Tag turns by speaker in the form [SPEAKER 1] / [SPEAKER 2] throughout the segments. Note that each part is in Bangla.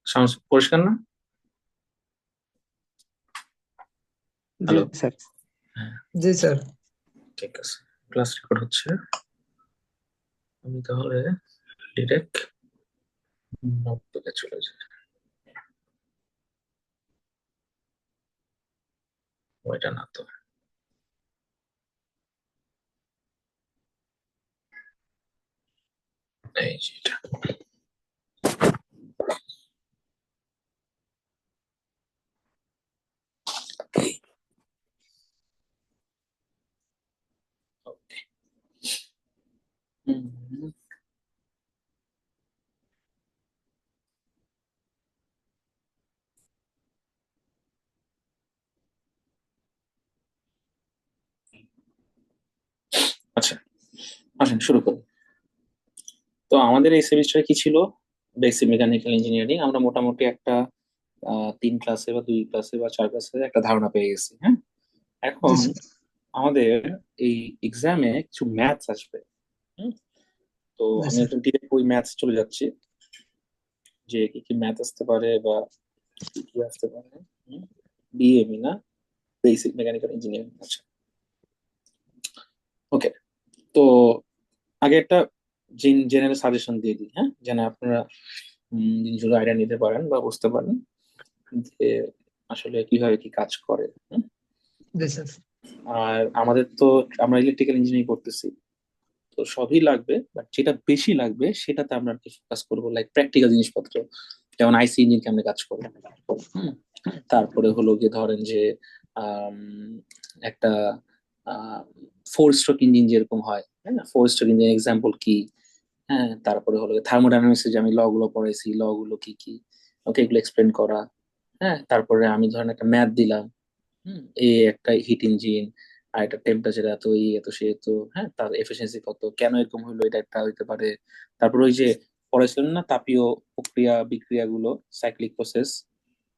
[SPEAKER 1] সাউন্ড পরিষ্কার না?
[SPEAKER 2] জি
[SPEAKER 1] হ্যালো।
[SPEAKER 2] স্যার।
[SPEAKER 1] হ্যাঁ,
[SPEAKER 2] জি স্যার।
[SPEAKER 1] ঠিক আছে। ক্লাস রেকর্ড হচ্ছে। আমি তাহলে ডিরেক্ট নোটবুকে চলে যাই। ওইটা না তো, এই যে এটা। ওকে। আচ্ছা, আসেন শুরু করি। তো আমাদের এই সেমিস্টারে কি ছিল? Basic mechanical engineering. আমরা মোটামুটি একটা 3 ক্লাসে বা 2 ক্লাসে বা 4 ক্লাসে একটা ধারণা পেয়ে গেছি। হ্যাঁ,
[SPEAKER 2] জি
[SPEAKER 1] এখন
[SPEAKER 2] স্যার।
[SPEAKER 1] আমাদের এই এক্সামে কিছু ম্যাথস আসবে। হুম, তো
[SPEAKER 2] জি
[SPEAKER 1] আমি
[SPEAKER 2] স্যার।
[SPEAKER 1] একদম ডিরেক্ট ওই ম্যাথস চলে যাচ্ছি, যে কি কি ম্যাথ আসতে পারে বা কি কি আসতে পারে। বিএমই না, বেসিক মেকানিক্যাল ইঞ্জিনিয়ারিং। আচ্ছা, ওকে। তো আগে একটা জেনারেল সাজেশন দিয়ে দিই, হ্যাঁ, যেন আপনারা জিনিসগুলো আইডিয়া নিতে পারেন বা বুঝতে পারেন যে আসলে কিভাবে কি কাজ করে।
[SPEAKER 2] জি স্যার।
[SPEAKER 1] আর আমাদের তো, আমরা ইলেকট্রিক্যাল ইঞ্জিনিয়ারিং করতেছি, তো সবই লাগবে, বাট যেটা বেশি লাগবে সেটাতে আমরা আর কি ফোকাস করবো, লাইক প্র্যাকটিক্যাল জিনিসপত্র, যেমন আইসি ইঞ্জিন কেমনে কাজ করে। হুম, তারপরে হলো গিয়ে ধরেন যে আম, একটা ফোর স্ট্রোক ইঞ্জিন যেরকম হয়, হ্যাঁ, ফোর স্ট্রোক ইঞ্জিন এক্সাম্পল কি। হ্যাঁ, তারপরে হলো থার্মোডাইনামিক্স যে আমি ল গুলো পড়াইছি, ল গুলো কি কি, ওকে, এগুলো এক্সপ্লেন করা। হ্যাঁ, তারপরে আমি ধরেন একটা ম্যাথ দিলাম। একটা হিট ইঞ্জিন, আর একটা টেম্পারেচার এত, এত সে এত, হ্যাঁ, তার এফিসিয়েন্সি কত, কেন এরকম হইলো, এটা একটা হইতে পারে। তারপর ওই যে পড়াইছিলেন না তাপীয় প্রক্রিয়া বিক্রিয়া গুলো, সাইক্লিক প্রসেস,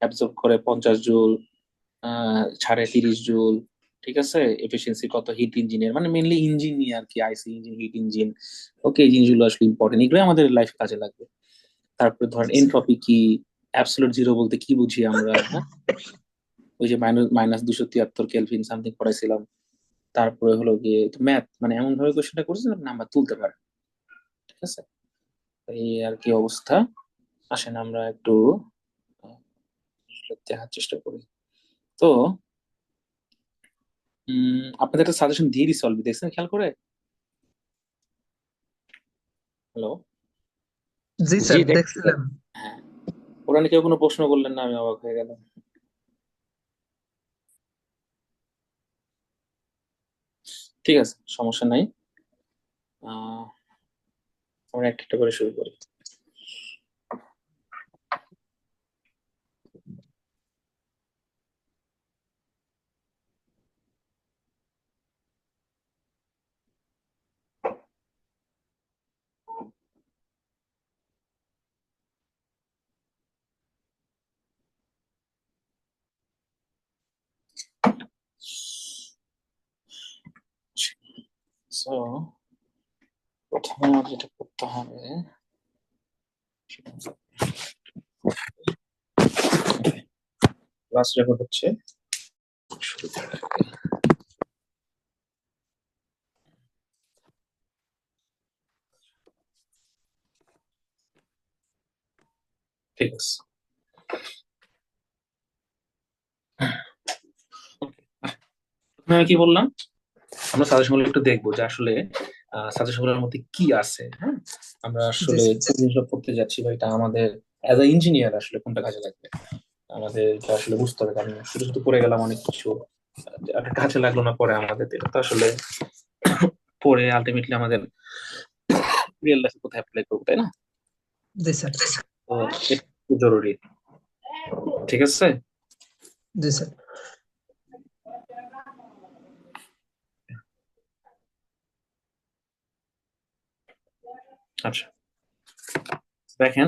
[SPEAKER 1] অ্যাবজর্ব করে 50 জুল, ছাড়ে 30 জুল। ঠিক আছে, এফিসিয়েন্সি কত হিট ইঞ্জিনের, মানে মেনলি ইঞ্জিন নিয়ে আর কি, আইসি ইঞ্জিন, হিট ইঞ্জিন। ওকে, এই জিনিসগুলো আসলে ইম্পর্টেন্ট, এগুলো আমাদের লাইফ কাজে লাগবে। তারপরে ধরেন
[SPEAKER 2] জি স্যার।
[SPEAKER 1] এনট্রপি কি, অ্যাবসলিউট জিরো বলতে কি বুঝি আমরা, হ্যাঁ, ওই যে মাইনাস মাইনাস 273 কেলভিন সামথিং পড়াইছিলাম। তারপরে হলো গিয়ে ম্যাথ, মানে এমন ভাবে কোশ্চেনটা করছে যেন নাম্বার তুলতে পারে। ঠিক আছে, এই আর কি অবস্থা। আসেন আমরা একটু আহ, দেখার চেষ্টা করি। তো আপনাদের একটা সাজেশন দিয়ে দিছি অলরেডি, দেখছেন খেয়াল করে? হ্যালো।
[SPEAKER 2] জি
[SPEAKER 1] জি
[SPEAKER 2] স্যার
[SPEAKER 1] দেখছেন।
[SPEAKER 2] দেখছিলাম।
[SPEAKER 1] হ্যাঁ, ওরা নিয়ে কেউ কোনো প্রশ্ন করলেন না, আমি অবাক হয়ে গেলাম। ঠিক আছে, সমস্যা নাই। আহ আমরা একটা একটা করে শুরু করি। সো প্রথমে আমাদের যেটা করতে হবে সেটা ক্লাস রেকর্ড হচ্ছে, শুরু করা যাক। ঠিক আছে। প্রথমে আমি কি বললাম, আমরা সাজেশন গুলো একটু দেখবো যে আসলে সাজেশন গুলোর মধ্যে কি আছে। হ্যাঁ, আমরা
[SPEAKER 2] জি
[SPEAKER 1] আসলে
[SPEAKER 2] স্যার।
[SPEAKER 1] কোন জিনিসটা পড়তে যাচ্ছি বা এটা আমাদের অ্যাজ আ ইঞ্জিনিয়ার আসলে কোনটা কাজে লাগবে, আমাদের এটা আসলে বুঝতে হবে। কারণ শুধু শুধু পড়ে গেলাম অনেক কিছু, আর কাজে লাগলো না পরে আমাদের, এটা তো আসলে পরে আলটিমেটলি আমাদের রিয়েল লাইফে কোথায় অ্যাপ্লাই করবো, তাই না?
[SPEAKER 2] জি স্যার।
[SPEAKER 1] তো এটা খুব জরুরি। ঠিক আছে।
[SPEAKER 2] জি স্যার।
[SPEAKER 1] আচ্ছা, দেখেন,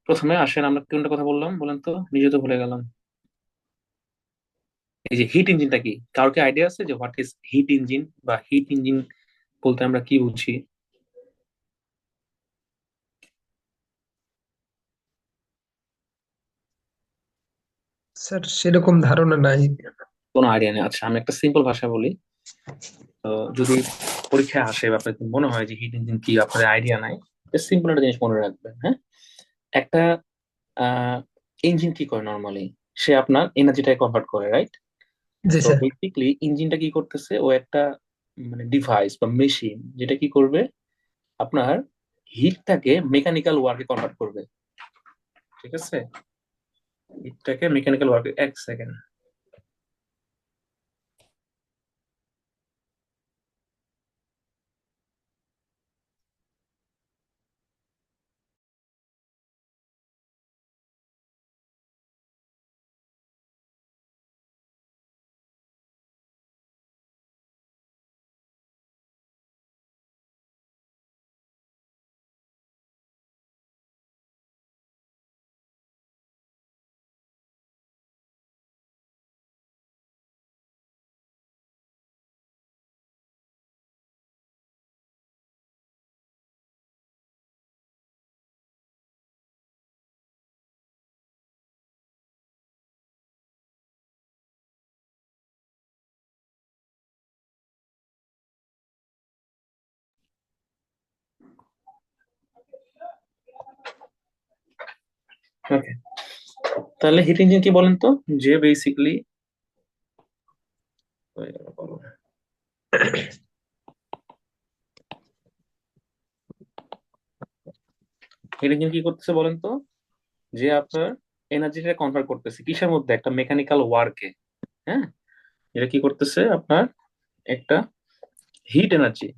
[SPEAKER 1] প্রথমে আসেন আমরা কোনটা কথা বললাম বলেন তো, নিজে তো ভুলে গেলাম। এই যে হিট ইঞ্জিনটা কি, কারো কি আইডিয়া আছে যে হোয়াট ইজ হিট ইঞ্জিন, বা হিট ইঞ্জিন বলতে আমরা কি বুঝি?
[SPEAKER 2] স্যার সেরকম ধারণা নাই।
[SPEAKER 1] কোনো আইডিয়া নেই? আচ্ছা, আমি একটা সিম্পল ভাষা বলি। তো যদি পরীক্ষায় আসে বা আপনার যদি মনে হয় যে হিট ইঞ্জিন কি, আপনার আইডিয়া নাই, সিম্পল একটা জিনিস মনে রাখবেন, হ্যাঁ। একটা ইঞ্জিন কি করে নর্মালি? সে আপনার এনার্জিটাকে কনভার্ট করে, রাইট?
[SPEAKER 2] জি
[SPEAKER 1] তো
[SPEAKER 2] স্যার।
[SPEAKER 1] বেসিকলি ইঞ্জিনটা কি করতেছে, ও একটা মানে ডিভাইস বা মেশিন, যেটা কি করবে, আপনার হিটটাকে মেকানিক্যাল ওয়ার্কে কনভার্ট করবে। ঠিক আছে? হিটটাকে মেকানিক্যাল ওয়ার্কে, এক সেকেন্ড। ওকে, তাহলে হিট ইঞ্জিন কি বলেন তো? যে বেসিকলি হিট ইঞ্জিন কি করতেছে বলেন তো? যে আপনার এনার্জিটা কনভার্ট করতেছে কিসের মধ্যে? একটা মেকানিক্যাল ওয়ার্কে, হ্যাঁ। এটা কি করতেছে আপনার? একটা হিট এনার্জি,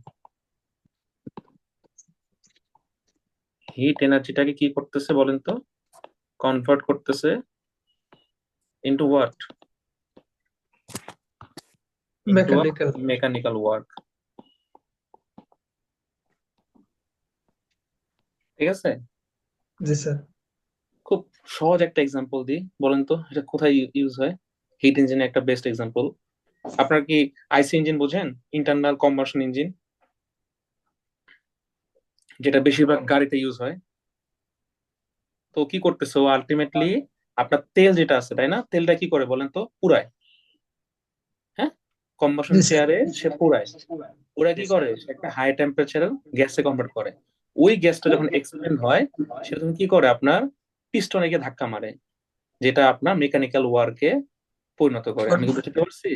[SPEAKER 1] হিট এনার্জিটাকে কি করতেছে বলেন তো? কনভার্ট করতেছে into what? Into a
[SPEAKER 2] mechanical.
[SPEAKER 1] Mechanical work. ঠিক আছে?
[SPEAKER 2] জি স্যার।
[SPEAKER 1] খুব সহজ একটা এক্সাম্পল দিই, বলেন তো এটা কোথায় ইউজ হয়? হিট ইঞ্জিনের একটা বেস্ট এক্সাম্পল। আপনার কি আইসি ইঞ্জিন বোঝেন? ইন্টারনাল কম্বাসন ইঞ্জিন, যেটা বেশিরভাগ গাড়িতে ইউজ হয়। তো কি করতেছে ও আলটিমেটলি? আপনার তেল যেটা আছে, তাই না, তেলটা কি করে বলেন তো? পুরায়, হ্যাঁ। কম্বাসন
[SPEAKER 2] জি স্যার।
[SPEAKER 1] চেয়ারে সে পুরায়। ওরা কি করে? সে একটা হাই টেম্পারেচার গ্যাসে কনভার্ট করে। ওই গ্যাসটা যখন এক্সপ্যান্ড হয়, সে তখন কি করে? আপনার পিস্টনে গিয়ে ধাক্কা মারে, যেটা আপনার মেকানিক্যাল ওয়ার্কে পরিণত করে। আমি কি বুঝতে পারছি?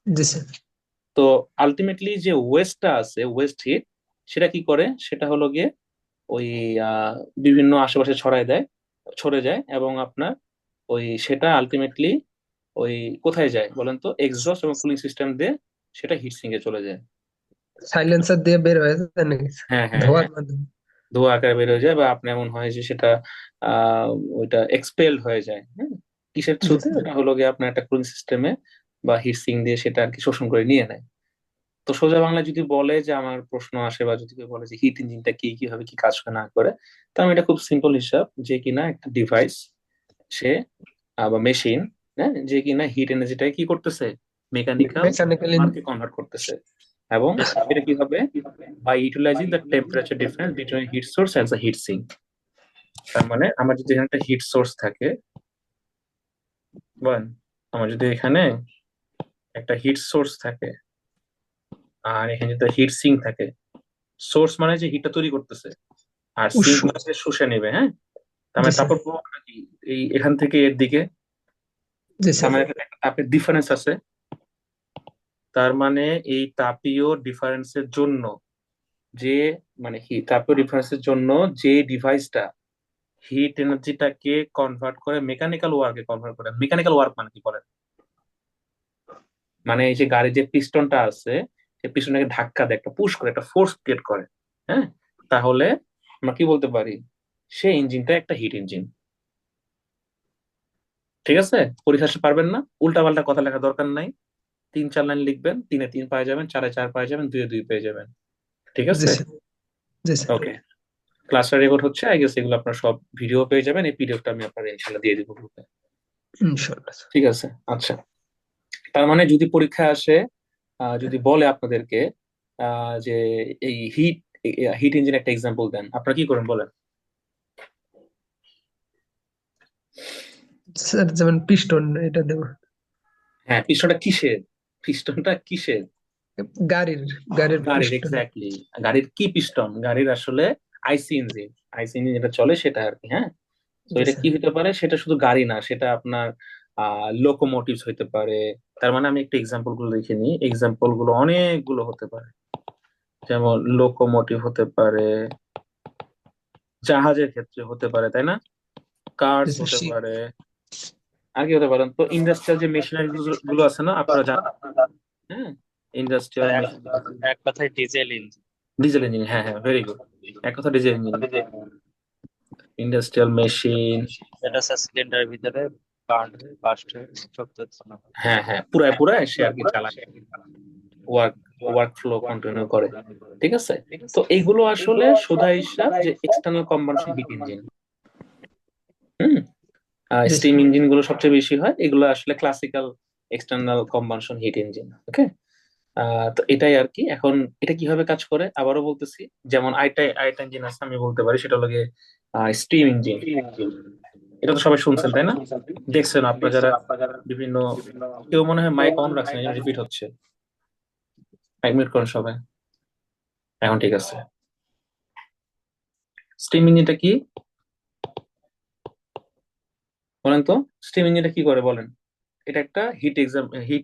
[SPEAKER 2] জি স্যার।
[SPEAKER 1] তো আলটিমেটলি যে ওয়েস্টটা আছে, ওয়েস্ট হিট, সেটা কি করে? সেটা হলো গিয়ে ওই আহ, বিভিন্ন আশেপাশে ছড়ায় দেয়, ছড়ে যায়, এবং আপনার ওই সেটা আলটিমেটলি ওই কোথায় যায় বলেন তো? এক্সস্ট এবং কুলিং সিস্টেম দিয়ে সেটা হিট সিঙ্কে চলে যায়।
[SPEAKER 2] সাইলেন্সার দিয়ে বের হয়ে যায় নাকি স্যার?
[SPEAKER 1] হ্যাঁ, হ্যাঁ,
[SPEAKER 2] ধোয়ার
[SPEAKER 1] হ্যাঁ।
[SPEAKER 2] মাধ্যমে।
[SPEAKER 1] ধোঁয়া আকারে বের হয়ে যায়, বা আপনি এমন হয় যে সেটা আহ ওইটা এক্সপেল হয়ে যায়, হ্যাঁ। কিসের
[SPEAKER 2] জি
[SPEAKER 1] থ্রুতে?
[SPEAKER 2] স্যার।
[SPEAKER 1] ওটা হলো গিয়ে আপনার একটা কুলিং সিস্টেমে বা হিট সিঙ্ক দিয়ে সেটা আর কি শোষণ করে নিয়ে নেয়। তো সোজা বাংলায় যদি বলে যে, আমার প্রশ্ন আসে বা যদি কেউ বলে যে হিট ইঞ্জিনটা কি, কিভাবে কি কাজ করে না করে, তো আমি এটা খুব সিম্পল হিসাব, যে কিনা একটা ডিভাইস, সে বা মেশিন, হ্যাঁ, যে কিনা হিট এনার্জিটাকে কি করতেছে? Mechanical
[SPEAKER 2] mechanical.
[SPEAKER 1] ওয়ার্কে কনভার্ট করতেছে। এবং এটা কি হবে? By utilizing the temperature difference between heat source and the heat sink. তার মানে আমার যদি এখানে একটা হিট সোর্স থাকে, বলেন, আমার যদি এখানে একটা হিট সোর্স থাকে, আর এখানে যদি হিট সিঙ্ক থাকে, সোর্স মানে যে হিটটা তৈরি করতেছে, আর
[SPEAKER 2] উৎস।
[SPEAKER 1] সিঙ্ক মানে যে শুষে নেবে, হ্যাঁ। তার
[SPEAKER 2] জি
[SPEAKER 1] মানে
[SPEAKER 2] স্যার।
[SPEAKER 1] তারপর প্রভাবটা কি? এই এখান থেকে এর দিকে,
[SPEAKER 2] জি
[SPEAKER 1] তার
[SPEAKER 2] স্যার।
[SPEAKER 1] মানে একটা তাপের ডিফারেন্স আছে। তার মানে এই তাপীয় ডিফারেন্সের জন্য যে, মানে তাপীয় ডিফারেন্সের জন্য যে ডিভাইসটা হিট এনার্জিটাকে কনভার্ট করে মেকানিক্যাল ওয়ার্কে কনভার্ট করে, মেকানিক্যাল ওয়ার্ক মানে কি বলেন? মানে এই যে গাড়ির যে পিস্টনটা আছে, সেই পিস্টনটাকে ধাক্কা দেয়, একটা পুশ করে, একটা ফোর্স ক্রিয়েট করে, হ্যাঁ। তাহলে আমরা কি বলতে পারি? সেই ইঞ্জিনটা একটা হিট ইঞ্জিন। ঠিক আছে? পরীক্ষা আসতে পারবেন না, উল্টা পাল্টা কথা লেখা দরকার নাই। 3-4 লাইন লিখবেন, 3-এ 3 পেয়ে যাবেন, 4-এ 4 পেয়ে যাবেন, 2-এ 2 পেয়ে যাবেন। ঠিক
[SPEAKER 2] জি
[SPEAKER 1] আছে?
[SPEAKER 2] স্যার। জি স্যার।
[SPEAKER 1] ওকে, ক্লাসটা রেকর্ড হচ্ছে, আই গেস এগুলো আপনার সব ভিডিও পেয়ে যাবেন। এই পিডিএফটা আমি আপনার ইনশাল্লাহ দিয়ে দিব গ্রুপে।
[SPEAKER 2] ইনশাল্লাহ স্যার।
[SPEAKER 1] ঠিক আছে, আচ্ছা। তার মানে যদি পরীক্ষা আসে, যদি বলে আপনাদেরকে যে এই হিট হিট ইঞ্জিন একটা এক্সাম্পল দেন, আপনারা কি করেন বলেন?
[SPEAKER 2] স্যার যেমন পিস্টন এটা দেব,
[SPEAKER 1] হ্যাঁ, পিস্টনটা কিসের? পিস্টনটা কিসের?
[SPEAKER 2] গাড়ির গাড়ির
[SPEAKER 1] গাড়ির,
[SPEAKER 2] পিস্টন।
[SPEAKER 1] এক্স্যাক্টলি। গাড়ির কি পিস্টন? গাড়ির আসলে আইসি ইঞ্জিন। আইসি ইঞ্জিন যেটা চলে সেটা আর কি। হ্যাঁ, তো
[SPEAKER 2] জি
[SPEAKER 1] এটা
[SPEAKER 2] স্যার।
[SPEAKER 1] কি হতে পারে? সেটা শুধু গাড়ি না, সেটা আপনার লোকোমোটিভস হতে পারে। তার মানে আমি একটু এক্সাম্পল গুলো দেখে নিই, এক্সাম্পল গুলো অনেকগুলো হতে পারে। যেমন লোকোমোটিভ হতে পারে, জাহাজের ক্ষেত্রে হতে পারে, তাই না?
[SPEAKER 2] জি
[SPEAKER 1] কার্স
[SPEAKER 2] স্যার,
[SPEAKER 1] হতে
[SPEAKER 2] শিপ।
[SPEAKER 1] পারে। আর কি হতে পারেন? তো ইন্ডাস্ট্রিয়াল যে মেশিনারি গুলো আছে না, আপনারা জানেন। হ্যাঁ,
[SPEAKER 3] স্যার
[SPEAKER 1] ইন্ডাস্ট্রিয়াল
[SPEAKER 3] এক
[SPEAKER 1] মেশিন।
[SPEAKER 3] এক কথায় ডিজেল ইঞ্জিন।
[SPEAKER 1] ডিজেল ইঞ্জিন, হ্যাঁ হ্যাঁ, ভেরি গুড। এক কথা ডিজেল ইঞ্জিন, ইন্ডাস্ট্রিয়াল মেশিন।
[SPEAKER 3] এটা স্যার সিলিন্ডারের ভিতরে বার্ন হয়ে বাস্ট হয়ে শক্ত উৎপন্ন করে।
[SPEAKER 1] হ্যাঁ হ্যাঁ, পুরায় পুরায় সে আর কি চালায়, ওয়ার্ক ওয়ার্ক ফ্লো কন্টিনিউ করে। ঠিক আছে। তো এইগুলো আসলে সোজা হিসাব যে এক্সটার্নাল কম্বাসন হিট ইঞ্জিন। হুম।
[SPEAKER 2] জি
[SPEAKER 1] স্টিম
[SPEAKER 2] স্যার।
[SPEAKER 1] ইঞ্জিন গুলো সবচেয়ে বেশি হয়, এগুলো আসলে classical external combustion heat engine. Okay. তো এটাই আর কি। এখন এটা কিভাবে কাজ করে আবারও বলতেছি। যেমন আরেকটা আরেকটা ইঞ্জিন আছে, আমি বলতে পারি, সেটা হলো স্টিম ইঞ্জিন। এটা তো সবাই শুনছেন, তাই না? দেখছেন আপনারা যারা বিভিন্ন, কেউ মনে হয় মাইক অন রাখছেন, রিপিট হচ্ছে। 1 মিনিট করেন সবাই। এখন ঠিক আছে। স্টিম ইঞ্জিনটা কি বলেন তো? স্টিম ইঞ্জিনটা কি করে বলেন? এটা একটা হিট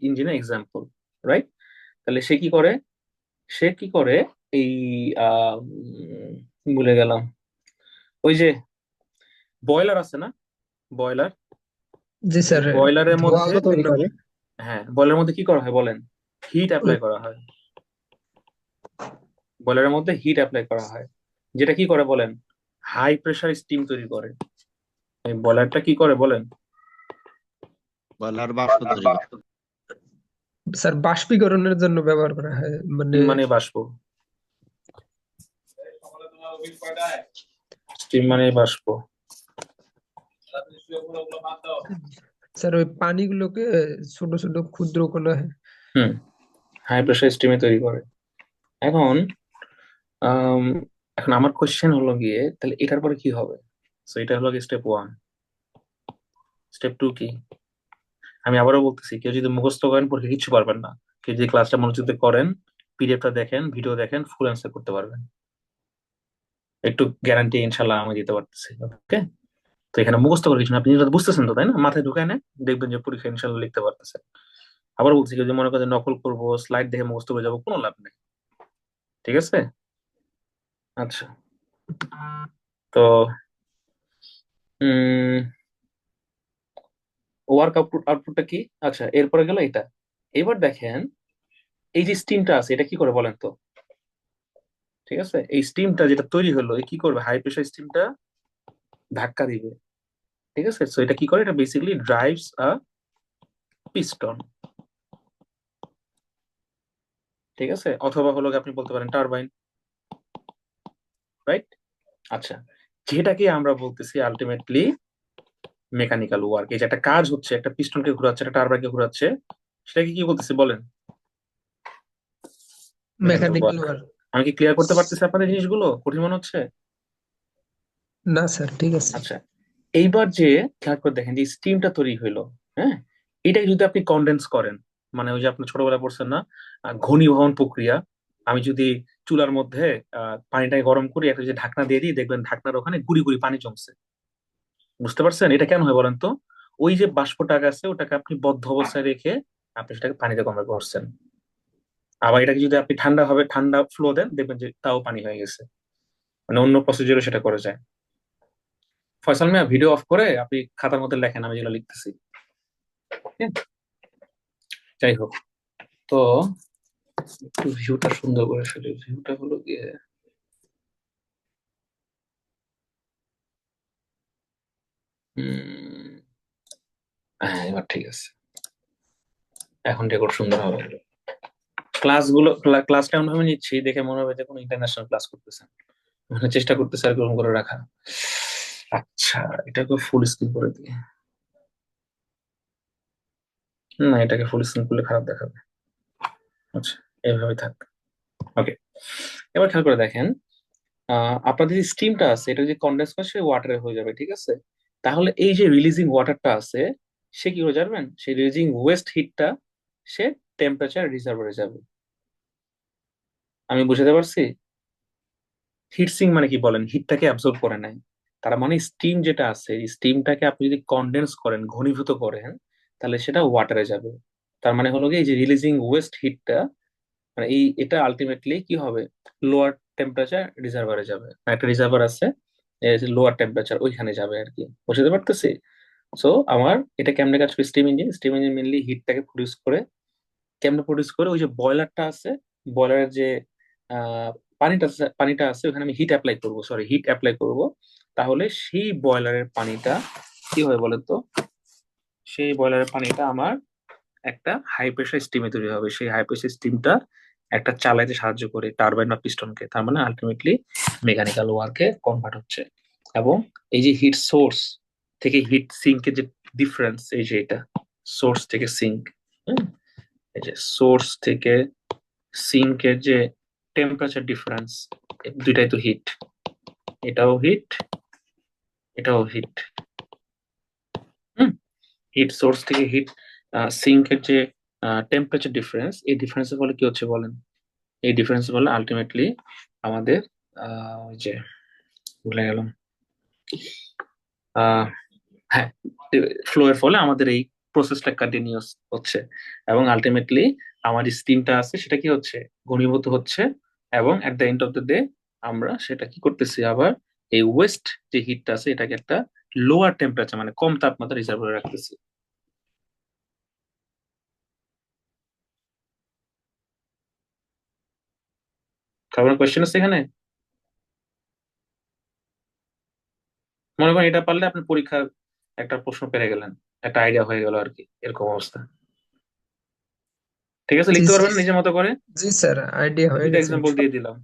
[SPEAKER 1] ইঞ্জিনের এক্সাম্পল, রাইট? তাহলে সে কি করে? সে কি করে? এই ভুলে গেলাম। ওই যে বয়লার আছে না, বয়লার,
[SPEAKER 2] জি
[SPEAKER 1] এই
[SPEAKER 2] স্যার,
[SPEAKER 1] বয়লারের
[SPEAKER 2] ধোঁয়া
[SPEAKER 1] মধ্যে
[SPEAKER 2] তৈরি
[SPEAKER 1] বিভিন্ন,
[SPEAKER 2] করে।
[SPEAKER 1] হ্যাঁ, বয়লারের মধ্যে কি করা হয় বলেন? হিট
[SPEAKER 2] ওই
[SPEAKER 1] অ্যাপ্লাই করা হয়। বয়লারের মধ্যে হিট অ্যাপ্লাই করা হয়, যেটা কি করে বলেন? হাই প্রেসার স্টিম তৈরি করে। এই বয়লারটা কি করে বলেন?
[SPEAKER 4] বয়লার বাষ্প তৈরি করে।
[SPEAKER 2] স্যার বাষ্পীকরণের জন্য ব্যবহার করা হয়, মানে
[SPEAKER 1] স্টিম মানে বাষ্প, স্টিম মানে বাষ্প।
[SPEAKER 2] স্যার ওই পানিগুলোকে ছোট ছোট ক্ষুদ্র কণা।
[SPEAKER 1] হুম, হাই প্রেসার স্টিমে তৈরি করে। এখন আম, এখন আমার কোশ্চেন হলো গিয়ে, তাহলে এটার পরে কি হবে? তো এটা হলো গিয়ে স্টেপ 1। স্টেপ 2 কি? আমি আবারও বলতেছি, কেউ যদি মুখস্থ করেন পরীক্ষা কিচ্ছু পারবেন না। কেউ যদি ক্লাসটা মনোযোগ দিয়ে করেন, পিডিএফটা দেখেন, ভিডিও দেখেন, ফুল অ্যান্সার করতে পারবেন। একটু গ্যারান্টি ইনশাল্লাহ আমি দিতে পারতেছি। ওকে। তো এখানে মুখস্থ করে কিছু না, আপনি যেটা বুঝতেছেন তো, তাই না? মাথায় ঢুকায় নেন, দেখবেন যে পরীক্ষা ইনশাল্লাহ লিখতে পারতেছেন। আবার বলছি, কেউ যদি মনে করেন নকল করবো, স্লাইড দেখে মুখস্থ করে যাবো, কোনো লাভ নেই। ঠিক আছে। আচ্ছা। তো উম ওয়ার্ক আউটপুটটা কি? আচ্ছা, এরপরে গেল এটা। এবার দেখেন, এই যে স্টিমটা আছে, এটা কি করে বলেন তো? ঠিক আছে, এই স্টিমটা যেটা তৈরি হলো, এ কি করবে? হাই প্রেসার স্টিমটা ধাক্কা দিবে। ঠিক আছে, সো এটা কি করে? এটা বেসিক্যালি ড্রাইভস আ পিস্টন। ঠিক আছে, অথবা হলো গিয়ে আপনি বলতে পারেন টারবাইন, রাইট? আচ্ছা, যেটাকে আমরা বলতেছি আলটিমেটলি মেকানিক্যাল ওয়ার্ক। এই যে একটা কাজ হচ্ছে, একটা পিস্টনকে ঘোরাচ্ছে, একটা টারবাইনকে ঘোরাচ্ছে, সেটাকে কি বলতেছি বলেন? Mechanical
[SPEAKER 2] mechanical
[SPEAKER 1] work.
[SPEAKER 2] ওয়ার্ক।
[SPEAKER 1] আমি কি ক্লিয়ার করতে পারতেছি আপনাদের জিনিসগুলো? কঠিন মনে হচ্ছে?
[SPEAKER 2] না স্যার, ঠিক আছে।
[SPEAKER 1] আচ্ছা, এইবার যে খেয়াল করে দেখেন যে স্টিমটা তৈরি হইলো, হ্যাঁ, এটাই যদি আপনি কনডেন্স করেন, মানে ওই যে আপনি ছোটবেলায় পড়ছেন না, ঘনীভবন প্রক্রিয়া। আমি যদি চুলার মধ্যে পানিটাকে গরম করি, একটা যে ঢাকনা দিয়ে দিই, দেখবেন ঢাকনার ওখানে গুড়ি গুড়ি পানি জমছে। বুঝতে পারছেন এটা কেন হয় বলেন তো? ওই যে বাষ্পটা আছে, ওটাকে আপনি বদ্ধ অবস্থায় রেখে আপনি সেটাকে পানিতে কনভার্ট করছেন। আবার এটাকে যদি আপনি ঠান্ডা ফ্লো দেন, দেখবেন যে তাও পানি হয়ে গেছে। মানে অন্য প্রসিজারও সেটা করা যায়। ফয়সাল মিয়া, ভিডিও অফ করে আপনি খাতার মধ্যে লেখেন, আমি যেগুলো লিখতেছি। হ্যাঁ? যাই হোক, তো একটু ভিউটা সুন্দর করে ফেলি। ভিউটা হলো গিয়ে উম, হ্যাঁ, এবার ঠিক আছে। এখন রেকর্ড সুন্দর হবে। ক্লাসটা এমন ভাবে নিচ্ছি, দেখে মনে হবে যে কোনো ইন্টারন্যাশনাল ক্লাস করতেছেন। মানে চেষ্টা করতেছে আর এরকম করে রাখা। আচ্ছা, এটাকে ফুল স্ক্রিন করে দিই। না, এটাকে ফুল স্ক্রিন করলে খারাপ দেখাবে। আচ্ছা, এইভাবে থাক। ওকে। এবার খেয়াল করে দেখেন, আপনাদের যে স্টিমটা আছে, এটা যদি কনডেন্স করে সে ওয়াটারে হয়ে যাবে। ঠিক আছে। তাহলে এই যে রিলিজিং ওয়াটারটা আছে, সে কি করে জানবেন, সেই রিলিজিং ওয়েস্ট হিটটা সে টেম্পারেচার রিজার্ভারে যাবে। আমি বুঝাতে পারছি? হিট সিঙ্ক মানে কি বলেন, হিটটাকে অ্যাবজর্ব করে নাই। তার মানে স্টিম যেটা আছে, এই স্টিমটাকে আপনি যদি কনডেন্স করেন, ঘনীভূত করেন, তাহলে সেটা ওয়াটারে যাবে। তার মানে হলো কি, এই যে রিলিজিং ওয়েস্ট হিটটা, মানে এটা আলটিমেটলি কি হবে, লোয়ার টেম্পারেচার রিজার্ভারে যাবে। একটা রিজার্ভার আছে লোয়ার টেম্পারেচার, ওইখানে যাবে আর কি। বুঝতে পারতেছি? সো আমার এটা কেমনে কাজ করে, steam engine, steam engine mainly হিটটাকে প্রডিউস করে। কেমনে প্রডিউস করে, ওই যে বয়লারটা আছে, বয়লারের যে আহ পানিটা আছে ওখানে আমি হিট অ্যাপ্লাই করব, সরি হিট অ্যাপ্লাই করব। তাহলে সেই বয়লারের পানিটা কি হয় বলেন তো, সেই বয়লারের পানিটা আমার একটা হাই প্রেশার স্টিমে তৈরি হবে। সেই হাই প্রেশার স্টিমটা একটা চালাইতে সাহায্য করে টারবাইন বা পিস্টনকে। তার মানে আলটিমেটলি মেকানিক্যাল ওয়ার্কে কনভার্ট হচ্ছে। এবং এই যে হিট সোর্স থেকে হিট সিঙ্কের যে ডিফারেন্স, এই যে এটা সোর্স থেকে সিঙ্ক, এই যে সোর্স থেকে সিঙ্কের যে টেম্পারেচার ডিফারেন্স, দুইটাই তো হিট, এটাও হিট, এটাও হিট। হুম। হিট সোর্স থেকে হিট সিঙ্কের যে টেম্পারেচার ডিফারেন্স, এই ডিফারেন্সের ফলে কি হচ্ছে বলেন, এই ডিফারেন্স বলে আলটিমেটলি আমাদের ওই যে ভুলে গেলাম, আহ হ্যাঁ, ফ্লো এর ফলে আমাদের এই প্রসেসটা কন্টিনিউয়াস হচ্ছে। এবং আলটিমেটলি আমার স্টিমটা আছে সেটা কি হচ্ছে, ঘনীভূত হচ্ছে। এবং at the end of the day আমরা সেটা কি করতেছি, আবার এই ওয়েস্ট যে হিটটা আছে এটাকে একটা লোয়ার টেম্পারেচার, মানে কম তাপমাত্রা রিজার্ভারে রাখতেছি। কারণ কোয়েশ্চেন আছে এখানে, মনে করেন এটা পারলে আপনি পরীক্ষার একটা প্রশ্ন পেরে গেলেন, একটা আইডিয়া হয়ে গেল আর কি, এরকম অবস্থা। ঠিক আছে,
[SPEAKER 2] জি
[SPEAKER 1] লিখতে
[SPEAKER 2] স্যার।
[SPEAKER 1] পারবেন নিজের মতো করে?
[SPEAKER 2] জি স্যার, আইডিয়া হয়ে
[SPEAKER 1] দুইটা
[SPEAKER 2] গেছে।
[SPEAKER 1] এক্সাম্পল দিয়ে দিলাম।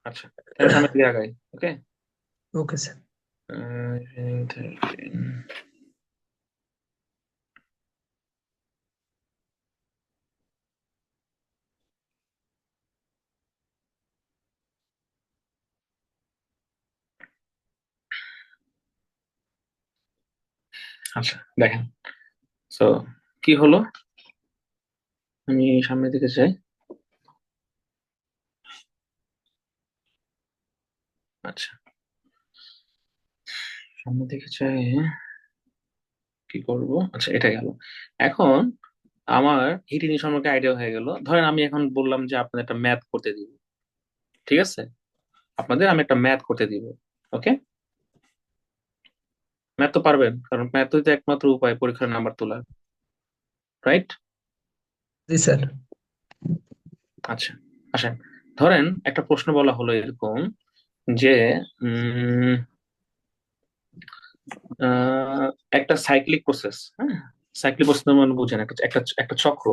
[SPEAKER 1] আচ্ছা, তাহলে সামনের দিকে আগাই। ওকে।
[SPEAKER 2] Okay sir.
[SPEAKER 1] আচ্ছা দেখেন, সো কি হলো, আমি সামনের দিকে যাই। আচ্ছা, সামনের দিকে যাই, কি করব, আচ্ছা এটা গেল। এখন আমার হিট ইঞ্জিন সম্পর্কে আইডিয়া হয়ে গেল। ধরেন আমি এখন বললাম যে আপনাদের একটা ম্যাথ করতে দিব, ঠিক আছে, আপনাদের আমি একটা ম্যাথ করতে দিব। ওকে, ম্যাথ তো পারবেন, কারণ ম্যাথ তো একমাত্র উপায় পরীক্ষার নাম্বার তোলার, রাইট?
[SPEAKER 2] জি স্যার।
[SPEAKER 1] আচ্ছা, আসেন, ধরেন একটা প্রশ্ন বলা হলো এরকম যে উম একটা সাইক্লিক প্রসেস, হ্যাঁ, সাইক্লিক প্রসেস মানে বুঝেন, একটা একটা একটা চক্র,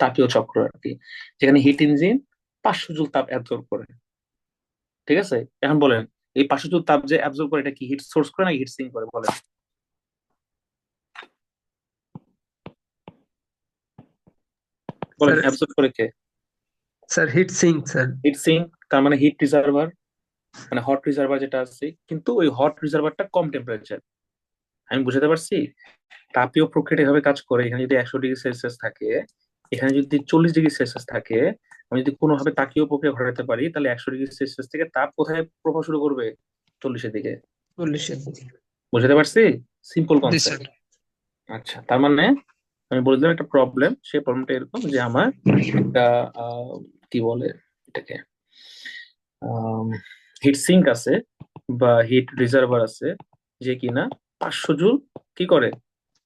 [SPEAKER 1] তাপীয় চক্র আর কি, যেখানে হিট ইঞ্জিন 500 জুল তাপ অ্যাবজর্ব করে। ঠিক আছে, এখন বলেন এই 500 জুল তাপ যে অ্যাবজর্ব করে, এটা কি হিট সোর্স করে নাকি হিট সিঙ্ক করে বলেন? বলেন
[SPEAKER 2] স্যার,
[SPEAKER 1] অ্যাবজর্ব করে কে?
[SPEAKER 2] Sir heat sink sir.
[SPEAKER 1] Heat sink, তার মানে হিট রিজার্ভার, মানে হট রিজার্ভার যেটা আছে, কিন্তু ওই হট রিজার্ভারটা কম টেম্পারেচার। আমি বুঝাতে পারছি? তাপীয় প্রক্রিয়া এভাবে কাজ করে, এখানে যদি 100 ডিগ্রি সেলসিয়াস থাকে, এখানে যদি 40 ডিগ্রি সেলসিয়াস থাকে, আমি যদি কোনোভাবে তাপীয় প্রক্রিয়া ঘটাতে পারি, তাহলে 100 ডিগ্রি সেলসিয়াস থেকে তাপ কোথায় প্রবাহ শুরু করবে, 40-এর দিকে।
[SPEAKER 2] 40-এর।
[SPEAKER 1] বুঝতে পারছি? সিম্পল
[SPEAKER 2] জি স্যার।
[SPEAKER 1] কনসেপ্ট। আচ্ছা, তার মানে আমি বলছিলাম একটা প্রবলেম, সেই প্রবলেমটা এরকম যে আমার একটা কি বলে এটাকে, হিট সিঙ্ক আছে বা হিট রিজার্ভার আছে, যে কিনা 500 জুল কি করে,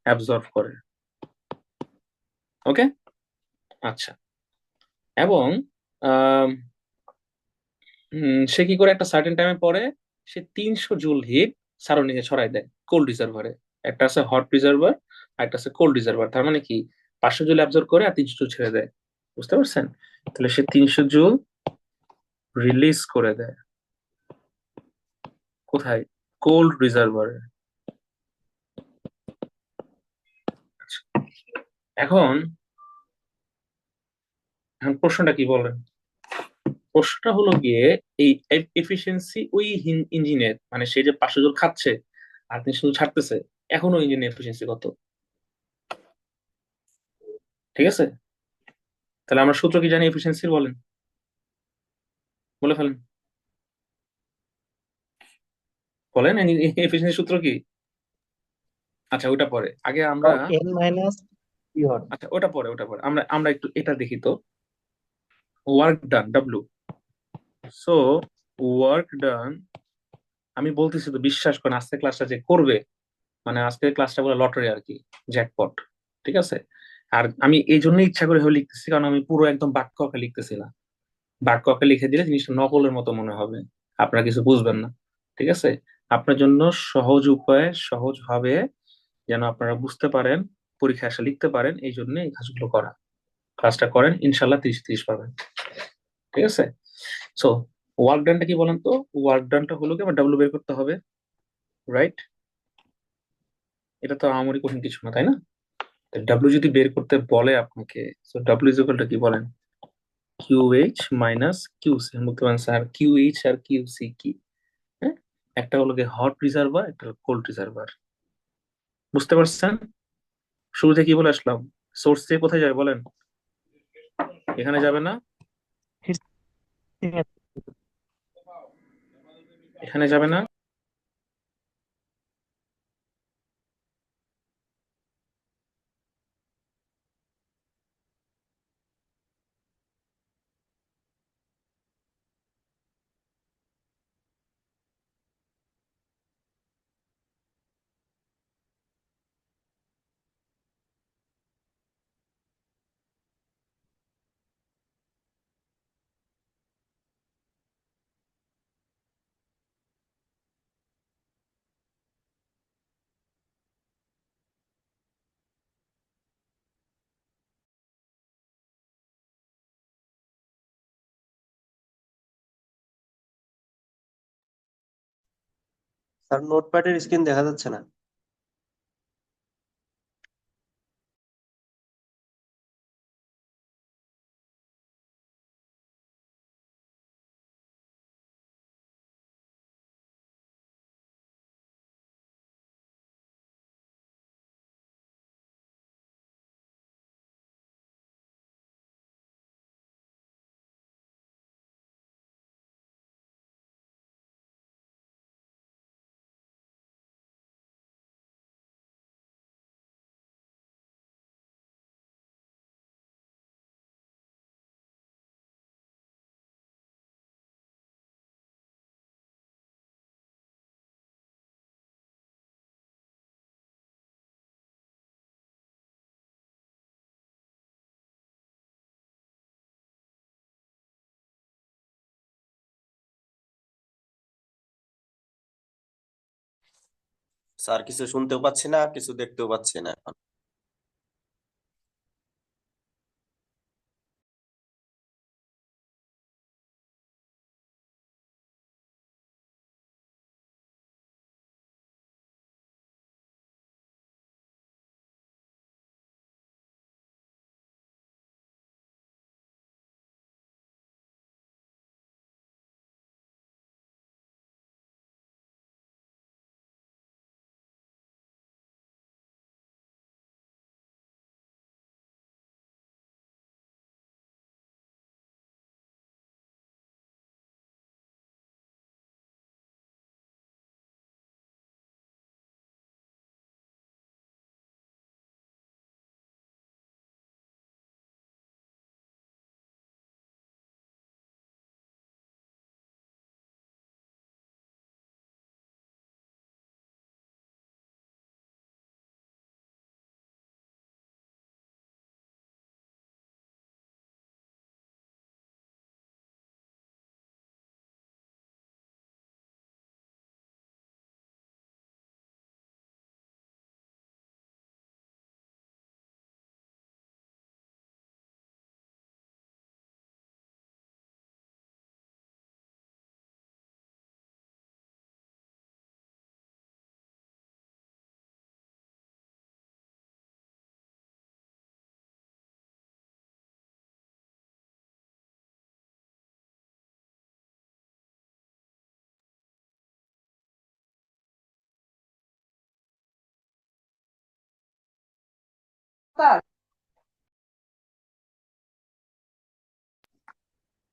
[SPEAKER 1] অ্যাবজর্ব করে। ওকে। আচ্ছা, এবং আম, সে কি করে, একটা সার্টেন টাইমে পরে সে 300 জুল হিট সারাউন্ডিং এ ছড়াই দেয় কোল্ড রিজার্ভারে। একটা আছে হট রিজার্ভার আর একটা আছে কোল্ড রিজার্ভার। তার মানে কি, 500 জুল অ্যাবজর্ব করে আর 300 জুল ছেড়ে দেয়। বুঝতে পারছেন? তাহলে সে 300 জুল রিলিজ করে দেয় কোথায়, কোল্ড রিজার্ভারে। এখন এখন প্রশ্নটা কি বলেন, প্রশ্নটা হলো গিয়ে এই এফিসিয়েন্সি ওই ইঞ্জিনের, মানে সে যে 500 জন খাচ্ছে আর 300 জন ছাড়তেছে, এখনো ইঞ্জিনের এফিসিয়েন্সি কত? ঠিক আছে, তাহলে আমরা সূত্র কি জানি এফিসিয়েন্সির? বলেন, বলে ফেলেন, বলেন এফিসিয়েন্সি সূত্র কি? আচ্ছা ওটা পরে, আগে আমরা,
[SPEAKER 3] এন মাইনাস পি হট।
[SPEAKER 1] আচ্ছা ওটা পরে আমরা আমরা একটু এটা দেখি তো। Work done, W. So work done, আমি বলতেছি তো, বিশ্বাস করেন আজকে ক্লাসটা যে করবে, মানে আজকের ক্লাসটা বলে লটারি আর কি, জ্যাকপট। ঠিক আছে, আর আমি এই জন্যই ইচ্ছা করে হয়ে লিখতেছি, কারণ আমি পুরো একদম বাক্য আকারে লিখতেছি না। বাক্য আকারে লিখে দিলে জিনিসটা নকলের মতো মনে হবে, আপনারা কিছু বুঝবেন না। ঠিক আছে, আপনার জন্য সহজ উপায়, সহজ ভাবে, যেন আপনারা বুঝতে পারেন, পরীক্ষায় এসে লিখতে পারেন, এই জন্য এই কাজগুলো করা। কাজটা করেন, ইনশাল্লাহ 30 পাবেন। ঠিক আছে, সো ওয়ার্ক ডানটা কি বলেন তো? ওয়ার্ক ডানটা হলো কি, আমার ডাব্লিউ বের করতে হবে, রাইট? এটা তো আমারই কঠিন কিছু না, তাই না? ডাব্লিউ যদি বের করতে বলে আপনাকে, তো ডাব্লিউ ইজ ইকুয়াল টু কি বলেন? Q H minus Q C. বলতে পারেন স্যার কিউ এইচ আর কিউ সি কি? হ্যাঁ, একটা হলো কি হট রিজার্ভার, একটা হলো কোল্ড রিজার্ভার। বুঝতে পারছেন? শুরুতে কি বলে আসলাম? সোর্স থেকে কোথায় যাবে বলেন? এখানে যাবে না, এখানে যাবে না।
[SPEAKER 4] স্যার নোটপ্যাডের স্ক্রিন দেখা যাচ্ছে না। স্যার কিছু শুনতেও পাচ্ছি না, কিছু দেখতেও পাচ্ছি না এখন।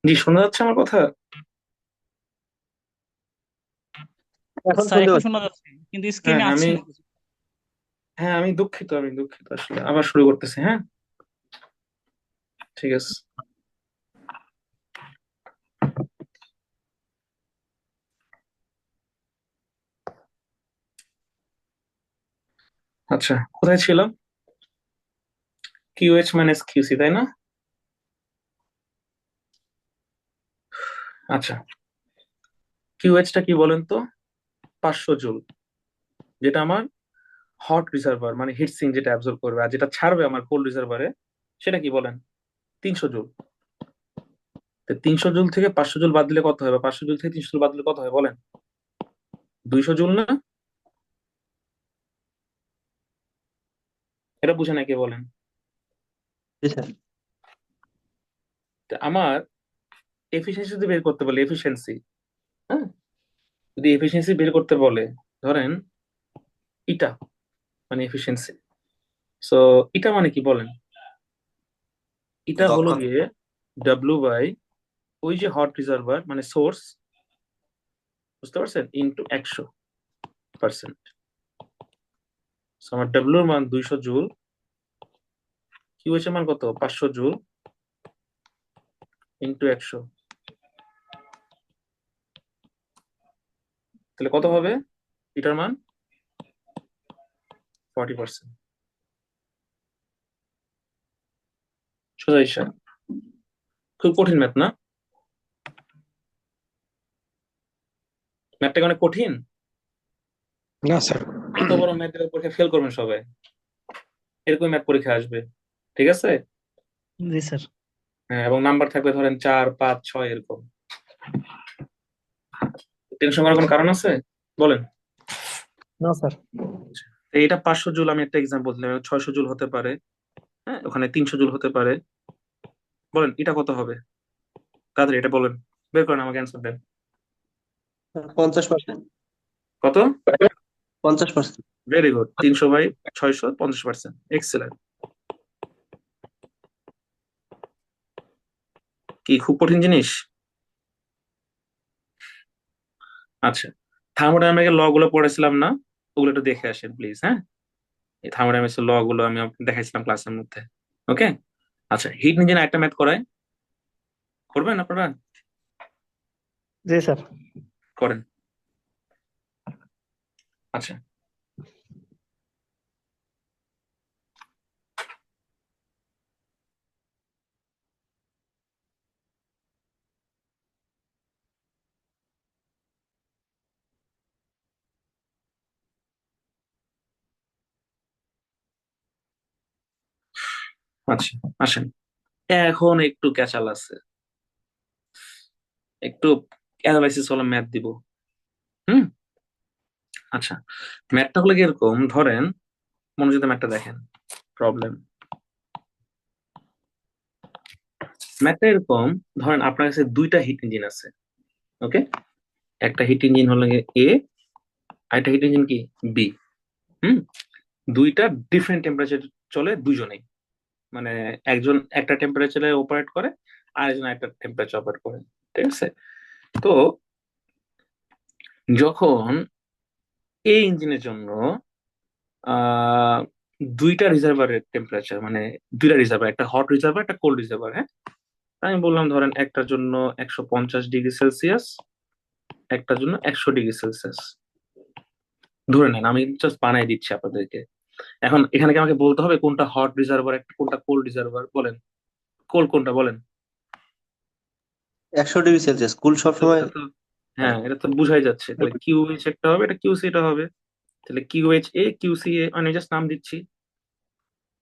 [SPEAKER 1] জি, শোনা যাচ্ছে আমার কথা?
[SPEAKER 5] এখন
[SPEAKER 3] স্যার
[SPEAKER 5] শুনতে
[SPEAKER 3] একটু
[SPEAKER 5] পাচ্ছি।
[SPEAKER 3] শোনা যাচ্ছে কিন্তু
[SPEAKER 1] হ্যাঁ
[SPEAKER 3] স্ক্রিনে
[SPEAKER 1] হ্যাঁ,
[SPEAKER 3] আসছে
[SPEAKER 1] আমি
[SPEAKER 3] না কিছু।
[SPEAKER 1] হ্যাঁ আমি দুঃখিত, আসলে আবার শুরু করতেছি। হ্যাঁ, ঠিক আছে। আচ্ছা, কোথায় ছিলাম? কিউএইচ মাইনাস কিউসি, তাই না? আচ্ছা, কিউএইচটা কি বলেন তো? 500 জুল, যেটা আমার হট রিজার্ভার মানে হিট সিঙ্ক যেটা অ্যাবজর্ব করবে, আর যেটা ছাড়বে আমার কোল্ড রিজার্ভারে সেটা কি বলেন? 300 জুল। 300 জুল থেকে 500 জুল বাদ দিলে কত হয়, বা 500 জুল থেকে 300 জুল বাদ দিলে কত হয় বলেন? 200 জুল না? এটা বুঝে না কে বলেন?
[SPEAKER 5] জি স্যার।
[SPEAKER 1] তা আমার এফিসিয়েন্সি যদি বের করতে বলে, এফিসিয়েন্সি, হ্যাঁ, যদি এফিসিয়েন্সি বের করতে বলে, ধরেন ইটা মানে এফিসিয়েন্সি, সো ইটা মানে কি বলেন? এটা হলো
[SPEAKER 4] দক্ষতা।
[SPEAKER 1] গিয়ে ডাব্লিউ বাই ওই যে হট রিজার্ভার মানে সোর্স, বুঝতে পারছেন, ইন্টু 100%। আমার ডাব্লিউ এর মান 200 জুল, কিউএইচ এর মান কত? 500 জুল, ইন্টু 100, তাহলে কত হবে এটার মান? 40%। সোজা হিসাব। খুব কঠিন ম্যাথ না? ম্যাথটা অনেক কঠিন।
[SPEAKER 2] না স্যার।
[SPEAKER 1] এত বড় ম্যাথ পরীক্ষা ফেল করবেন সবাই, এরকম ম্যাথ পরীক্ষা আসবে, ঠিক আছে?
[SPEAKER 3] জি স্যার।
[SPEAKER 1] হ্যাঁ, এবং নাম্বার থাকবে ধরেন 4, 5, 6 এরকম। টেনশন করার কোনো কারণ আছে বলেন?
[SPEAKER 5] না স্যার।
[SPEAKER 1] তো এটা 500 জুল, আমি একটা এক্সাম্পল দিলাম, 600 জুল হতে পারে, হ্যাঁ, ওখানে 300 জুল হতে পারে। বলেন এটা কত হবে? তাড়াতাড়ি এটা বলেন, বের করেন, আমাকে অ্যান্সার দেন।
[SPEAKER 5] 50%।
[SPEAKER 1] কত?
[SPEAKER 5] 50%।
[SPEAKER 1] Very good, 300/600, 50%, excellent. কি খুব কঠিন জিনিস? আচ্ছা, থার্মোডাইনামিক্যাল ল গুলো পড়েছিলাম না? ওগুলো একটু দেখে আসেন প্লিজ, হ্যাঁ। এই থার্মোডাইনামিক্স ল গুলো আমি আপনাকে দেখাইছিলাম ক্লাসের মধ্যে। ওকে। আচ্ছা, হিট ইঞ্জিন একটা ম্যাথ করায়, করবেন আপনারা?
[SPEAKER 5] জি স্যার।
[SPEAKER 1] করেন। আচ্ছা, আচ্ছা, আসেন। এখন একটু ক্যাচাল আছে, একটু অ্যানালাইসিস হলো ম্যাথ দিব। হুম। আচ্ছা, ম্যাথটা হলো কি এরকম, ধরেন মনোযোগ দিয়ে ম্যাথটা দেখেন। প্রবলেম, ম্যাথটা এরকম, ধরেন আপনার কাছে দুইটা হিট ইঞ্জিন আছে। ওকে, একটা হিট ইঞ্জিন হলো এ, আর একটা হিট ইঞ্জিন কি বি। হুম। দুইটা ডিফারেন্ট টেম্পারেচার চলে দুজনেই, মানে একজন একটা টেম্পারেচারে অপারেট করে, আর একজন একটা টেম্পারেচার অপারেট করে, ঠিক আছে? তো যখন এই ইঞ্জিনের জন্য আহ দুইটা রিজার্ভারের টেম্পারেচার, মানে দুইটা রিজার্ভার, একটা হট রিজার্ভার একটা কোল্ড রিজার্ভার, হ্যাঁ, আমি বললাম ধরেন একটার জন্য 150 ডিগ্রি সেলসিয়াস, একটার জন্য 100 ডিগ্রি সেলসিয়াস, ধরে নেন, আমি জাস্ট বানাই দিচ্ছি আপনাদেরকে। এখন এখানে কি আমাকে বলতে হবে কোনটা হট রিজার্ভার কোনটা কোল্ড রিজার্ভার? বলেন, কোল্ড কোনটা বলেন?
[SPEAKER 5] 100°C কুল
[SPEAKER 1] তো
[SPEAKER 5] সবসময়।
[SPEAKER 1] এটা তো, হ্যাঁ এটা তো বুঝাই যাচ্ছে, তাহলে কিউএইচ একটা হবে, এটা কিউসি এটা হবে, তাহলে কিউএইচ এ কিউসি এ, আমি জাস্ট নাম দিচ্ছি,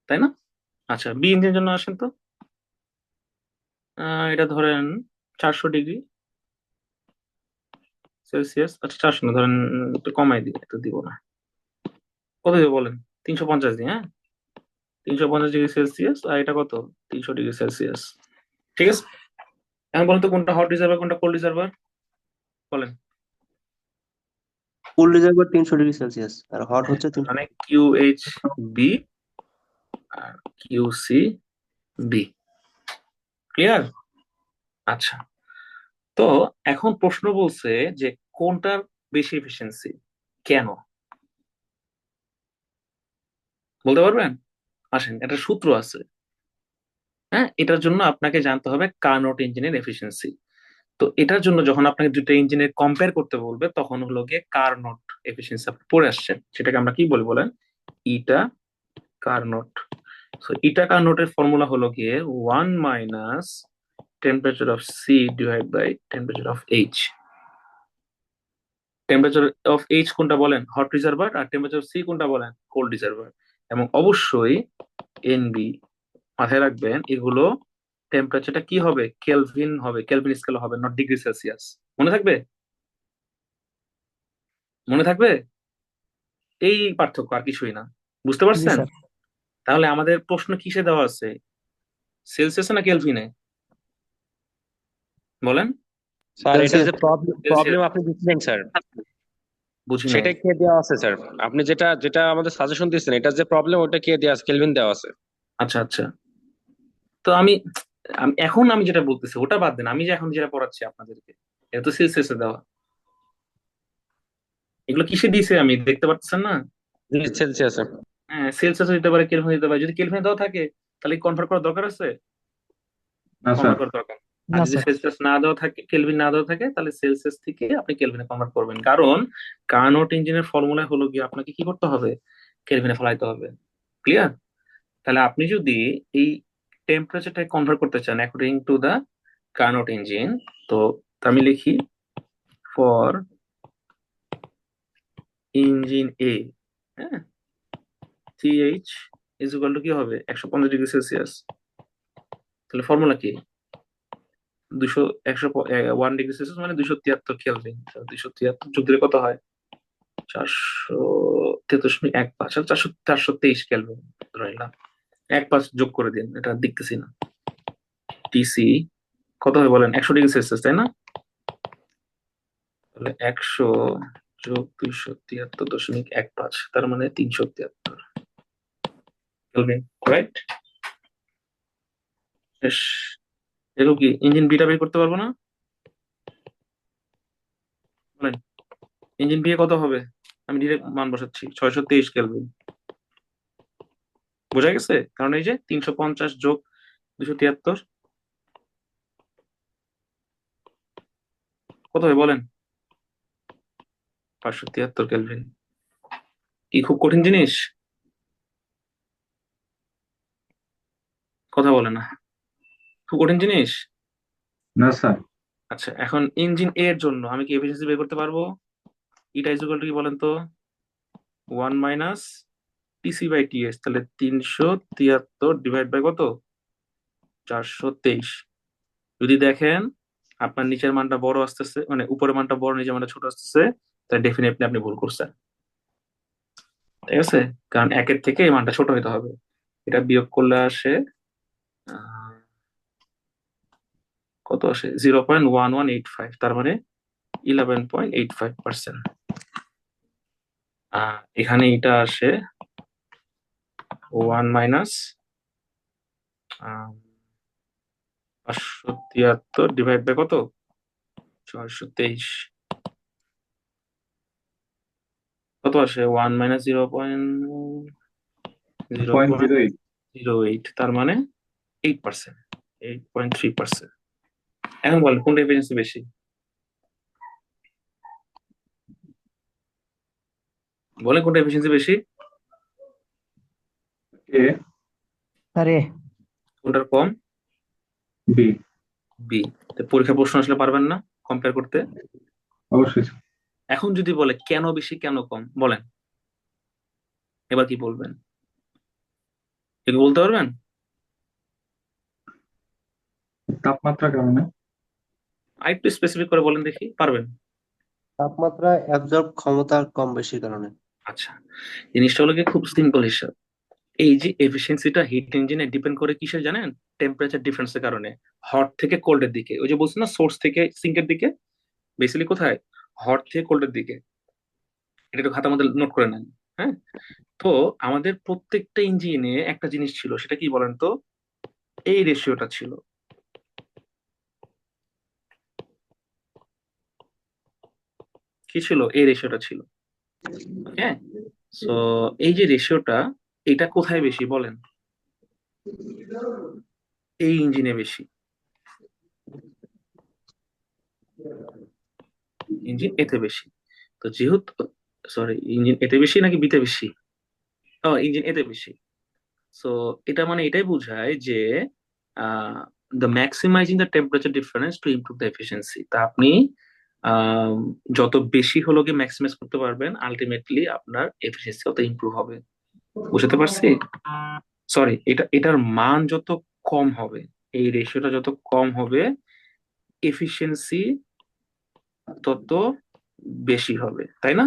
[SPEAKER 1] তাই না? আচ্ছা, বি ইঞ্জিনের জন্য আসেন তো। এটা ধরেন 400 ডিগ্রি সেলসিয়াস, আচ্ছা 400 না, ধরেন একটু কমাই দিই, একটু দিব না, কত দিব বলেন? 350 দিই, হ্যাঁ, 350 ডিগ্রি সেলসিয়াস, আর এটা কত? 300 ডিগ্রি সেলসিয়াস, ঠিক আছে? এখন বলুন তো কোনটা হট রিজার্ভার কোনটা কোল্ড রিজার্ভার? বলেন।
[SPEAKER 5] কুল রিজার্ভার 300°C আর হট হচ্ছে 300।
[SPEAKER 1] মানে কিউএইচ বি আর কিউসি বি। ক্লিয়ার? আচ্ছা, তো এখন প্রশ্ন বলছে যে কোনটার বেশি এফিসিয়েন্সি, কেন বলতে পারবেন? আসেন, একটা সূত্র আছে। হ্যাঁ, এটার জন্য আপনাকে জানতে হবে কার্নোট ইঞ্জিনের এফিসিয়েন্সি। তো এটার জন্য যখন আপনাকে দুটো ইঞ্জিনের কম্পেয়ার করতে বলবে তখন হলো গিয়ে কার্নোট এফিসিয়েন্সি আপনি পড়ে আসছেন, সেটাকে আমরা কি বলি বলেন? Eta Carnot. সো ইটা কার্নোটের ফর্মুলা হলো গিয়ে 1 - temperature of C divide by temperature of H. Temperature of H কোনটা বলেন? Hot reservoir. আর টেম্পারেচার অফ সি কোনটা বলেন? Cold reservoir. এবং অবশ্যই এনবি মাথায় রাখবেন, এগুলো টেম্পারেচারটা কি হবে? কেলভিন হবে, কেলভিন স্কেল হবে, নট ডিগ্রি সেলসিয়াস। মনে থাকবে? মনে থাকবে? এই পার্থক্য, আর কিছুই না। বুঝতে
[SPEAKER 5] জি
[SPEAKER 1] পারছেন?
[SPEAKER 5] স্যার।
[SPEAKER 1] তাহলে আমাদের প্রশ্ন কিসে দেওয়া আছে? সেলসিয়াসে না কেলভিনে বলেন?
[SPEAKER 6] স্যার এটা
[SPEAKER 5] সেলসিয়াস।
[SPEAKER 6] যে প্রবলেম
[SPEAKER 1] সেলসিয়াস।
[SPEAKER 6] আপনি দিচ্ছেন স্যার,
[SPEAKER 1] বুঝি নাই।
[SPEAKER 6] সেটা কে দেওয়া আছে স্যার? আপনি যেটা যেটা আমাদের সাজেশন দিচ্ছেন, এটা যে প্রবলেম, ওটা কে দেওয়া আছে? কেলভিন দেওয়া আছে।
[SPEAKER 1] আচ্ছা আচ্ছা, তো আমি এখন আমি যেটা বলতেছি ওটা বাদ দেন, আমি যে এখন যেটা পড়াচ্ছি আপনাদেরকে এটা তো সেলসিয়াসে দেওয়া। এগুলো কিসে দিয়েছে আমি দেখতে পাচ্ছেন না?
[SPEAKER 6] জি, সেলসিয়াসে।
[SPEAKER 1] হ্যাঁ, সেলসিয়াসে দিতে পারে, কেলভিনে দিতে পারে। যদি কেলভিনে দেওয়া থাকে তাহলে কনভার্ট করার দরকার আছে?
[SPEAKER 7] না স্যার।
[SPEAKER 1] কনভার্ট করার দরকার। আর
[SPEAKER 5] না
[SPEAKER 1] যদি
[SPEAKER 5] স্যার।
[SPEAKER 1] সেলসিয়াস না দেওয়া থাকে, কেলভিন না দেওয়া থাকে, তাহলে সেলসিয়াস থেকে আপনি কেলভিনে কনভার্ট করবেন, কারণ কার্নোট ইঞ্জিনের ফর্মুলা হলো গিয়ে আপনাকে কি করতে হবে? কেলভিনে ফলাইতে হবে। ক্লিয়ার? তাহলে আপনি যদি এই টেম্পারেচারটা কনভার্ট করতে চান according to the Carnot engine, তো আমি লিখি ফর ইঞ্জিন এ, হ্যাঁ, সিএইচ ইজ ইকুয়াল টু কি হবে? 150 ডিগ্রি সেলসিয়াস। তাহলে ফর্মুলা কি? 1 ডিগ্রি সেলসিয়াস মানে 273 কেলভিন। 273 যোগ দিলে কত হয়? 473.15। 423 কেলভিন ধরে নিলাম। 1 পাঁচ যোগ করে দিন, এটা দেখতেছি না। টিসি কত হয় বলেন? 100 ডিগ্রি সেলসিয়াস, তাই না? তাহলে 100 যোগ 273.15, তার মানে 373 কেলভিন। রাইট? শেষ। এরকম কি ইঞ্জিন বিটা বের করতে পারবো না? বলেন, ইঞ্জিন বি কত হবে? আমি ডিরেক্ট মান বসাচ্ছি, 623 কেলভিন। বোঝা গেছে? কারণ এই যে 350 যোগ 273 কত হয় বলেন? 573 কেলভিন। কি খুব কঠিন জিনিস? কথা বলে না। খুব কঠিন জিনিস?
[SPEAKER 7] না স্যার।
[SPEAKER 1] আচ্ছা, এখন ইঞ্জিন এ এর জন্য আমি কি এফিসিয়েন্সি বের করতে পারবো? ইটা ইজ ইকুয়াল টু কি বলেন তো? 1 - টিসি বাই টিএস। তাহলে 373 ডিভাইড বাই কত? 423। যদি দেখেন আপনার নিচের মানটা বড় আসতেছে, মানে উপরের মানটা বড়, নিচের মানটা ছোট আসতেছে, তাহলে ডেফিনেটলি আপনি ভুল করছেন। ঠিক আছে? কারণ 1-এর থেকে এই মানটা ছোট হতে হবে। এটা বিয়োগ করলে আসে আহ, কত আসে? 0.1185, তার মানে 11.85%। এখানে এটা আসে 1 - 573 ডিভাইড বাই কত? 423। কত আসে? 1 -
[SPEAKER 7] 0.08।
[SPEAKER 1] 0.08, তার মানে 8%, 8.3%। এখন বলেন কোনটা এফিসিয়েন্সি বেশি? বলেন কোনটা এফিসিয়েন্সি বেশি?
[SPEAKER 7] এ।
[SPEAKER 5] আরে
[SPEAKER 1] কোনটার কম?
[SPEAKER 7] বি।
[SPEAKER 1] বি। পরীক্ষা প্রশ্ন আসলে পারবেন না কম্পেয়ার করতে।
[SPEAKER 7] অবশ্যই স্যার।
[SPEAKER 1] এখন যদি বলে কেন বেশি কেন কম, বলেন এবার কি বলবেন? এগুলো বলতে পারবেন?
[SPEAKER 7] তাপমাত্রার কারণে।
[SPEAKER 1] আরেকটু স্পেসিফিক করে বলেন দেখি, পারবেন?
[SPEAKER 5] তাপমাত্রা অ্যাবজর্ব ক্ষমতার কম বেশির কারণে।
[SPEAKER 1] আচ্ছা, জিনিসটা হলো গিয়ে খুব সিম্পল হিসাব। এই যে এফিসিয়েন্সিটা হিট ইঞ্জিনে ডিপেন্ড করে কিসের জানেন? টেম্পারেচার ডিফারেন্সের কারণে। হট থেকে কোল্ডের দিকে, ওই যে বলছি না, সোর্স থেকে সিঙ্কের দিকে। বেসিক্যালি কোথায়? হট থেকে কোল্ডের দিকে। এটা একটু খাতার মধ্যে নোট করে নেন। হ্যাঁ, তো আমাদের প্রত্যেকটা ইঞ্জিনে একটা জিনিস ছিল, সেটা কি বলেন তো? এই রেশিওটা ছিল। কি ছিল? এই রেশিওটা ছিল। হ্যাঁ। সো এই যে রেশিওটা, এটা কোথায় বেশি বলেন? এই ইঞ্জিনে বেশি। ইঞ্জিন এতে বেশি। তো যেহেতু, সরি, ইঞ্জিন এতে বেশি নাকি বিতে বেশি? ও, ইঞ্জিন এতে বেশি। সো এটা মানে এটাই বোঝায় যে the maximising the temperature difference to improve the efficiency. তা আপনি আহ, যত বেশি হলো কি ম্যাক্সিমাইজ করতে পারবেন, আলটিমেটলি আপনার এফিসিয়েন্সি তত ইমপ্রুভ হবে। বুঝতে পারছি? সরি, এটার মান যত কম হবে, এই রেশিওটা যত কম হবে, এফিসিয়েন্সি তত বেশি হবে, তাই না?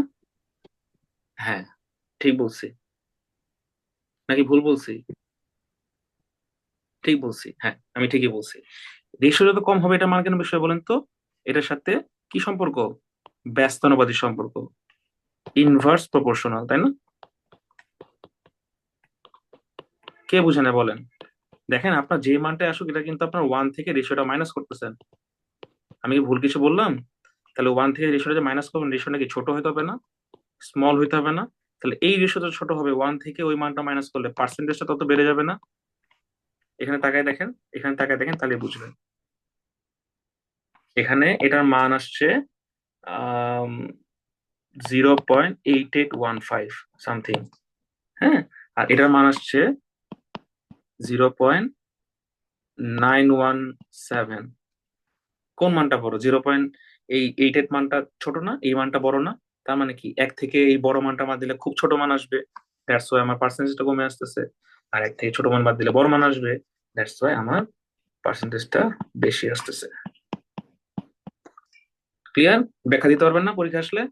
[SPEAKER 1] হ্যাঁ, ঠিক বলছি নাকি ভুল বলছি? ঠিক বলছি, হ্যাঁ, আমি ঠিকই বলছি। রেশিও যত কম হবে, এটা মান কেন বিষয় বলেন তো? এটার সাথে কি সম্পর্ক? ব্যস্তানুপাতিক সম্পর্ক, ইনভার্স প্রপোর্শনাল, তাই না? কে বুঝে না বলেন? দেখেন, আপনার যে মানটা আসুক, এটা কিন্তু আপনার ওয়ান থেকে রেশিওটা মাইনাস করতেছেন। আমি কি ভুল কিছু বললাম? তাহলে ওয়ান থেকে রেশিওটা যে মাইনাস করবেন, রেশিওটা কি ছোট হইতে হবে না? স্মল হইতে হবে না? তাহলে এই রেশিওটা ছোট হবে, ওয়ান থেকে ওই মানটা মাইনাস করলে পার্সেন্টেজটা তত বেড়ে যাবে না? এখানে তাকায় দেখেন, এখানে তাকায় দেখেন, তাহলে বুঝবেন। এখানে এটার মান আসছে 0.8815 সামথিং। হ্যাঁ। আর এটার মান আসছে 0.917। কোন মানটা বড়? 0.88 মানটা ছোট না? এই মানটা বড় না? তার মানে কি, এক থেকে এই বড় মানটা বাদ দিলে খুব ছোট মান আসবে, দ্যাটস ওয়াই আমার পার্সেন্টেজটা কমে আসতেছে। আর এক থেকে ছোট মান বাদ দিলে বড় মান আসবে, দ্যাটস ওয়াই আমার পার্সেন্টেজটা বেশি আসতেছে। ক্লিয়ার? ব্যাখ্যা দিতে পারবেন না পরীক্ষা আসলে?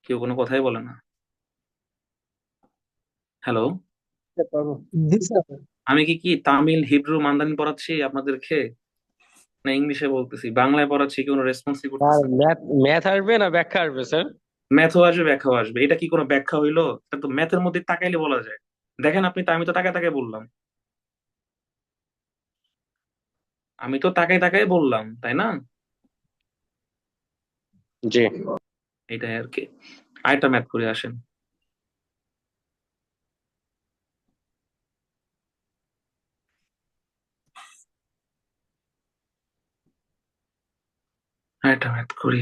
[SPEAKER 1] কেউ কোনো কথাই বলে না। হ্যালো,
[SPEAKER 5] পারবো।
[SPEAKER 2] জি স্যার।
[SPEAKER 1] আমি কি তামিল, হিব্রু, মান্দারিন পড়াচ্ছি আপনাদেরকে, না ইংলিশে বলতেছি, বাংলায় পড়াচ্ছি? কোনো রেসপন্সই
[SPEAKER 6] আর
[SPEAKER 1] করতেছে না।
[SPEAKER 6] ম্যাথ ম্যাথ আসবে না ব্যাখ্যা আসবে স্যার?
[SPEAKER 1] ম্যাথও আসবে, ব্যাখ্যাও আসবে। এটা কি কোনো ব্যাখ্যা হইলো? এটা তো ম্যাথের মধ্যে তাকাইলে বলা যায়। দেখেন আপনি তো, আমি তো তাকায় তাকায় বললাম, আমি তো তাকায় তাকায় বললাম, তাই না?
[SPEAKER 6] জি।
[SPEAKER 1] এটাই আর কি। আরেকটা ম্যাথ করে আসেন। আরেকটা ম্যাথ করি।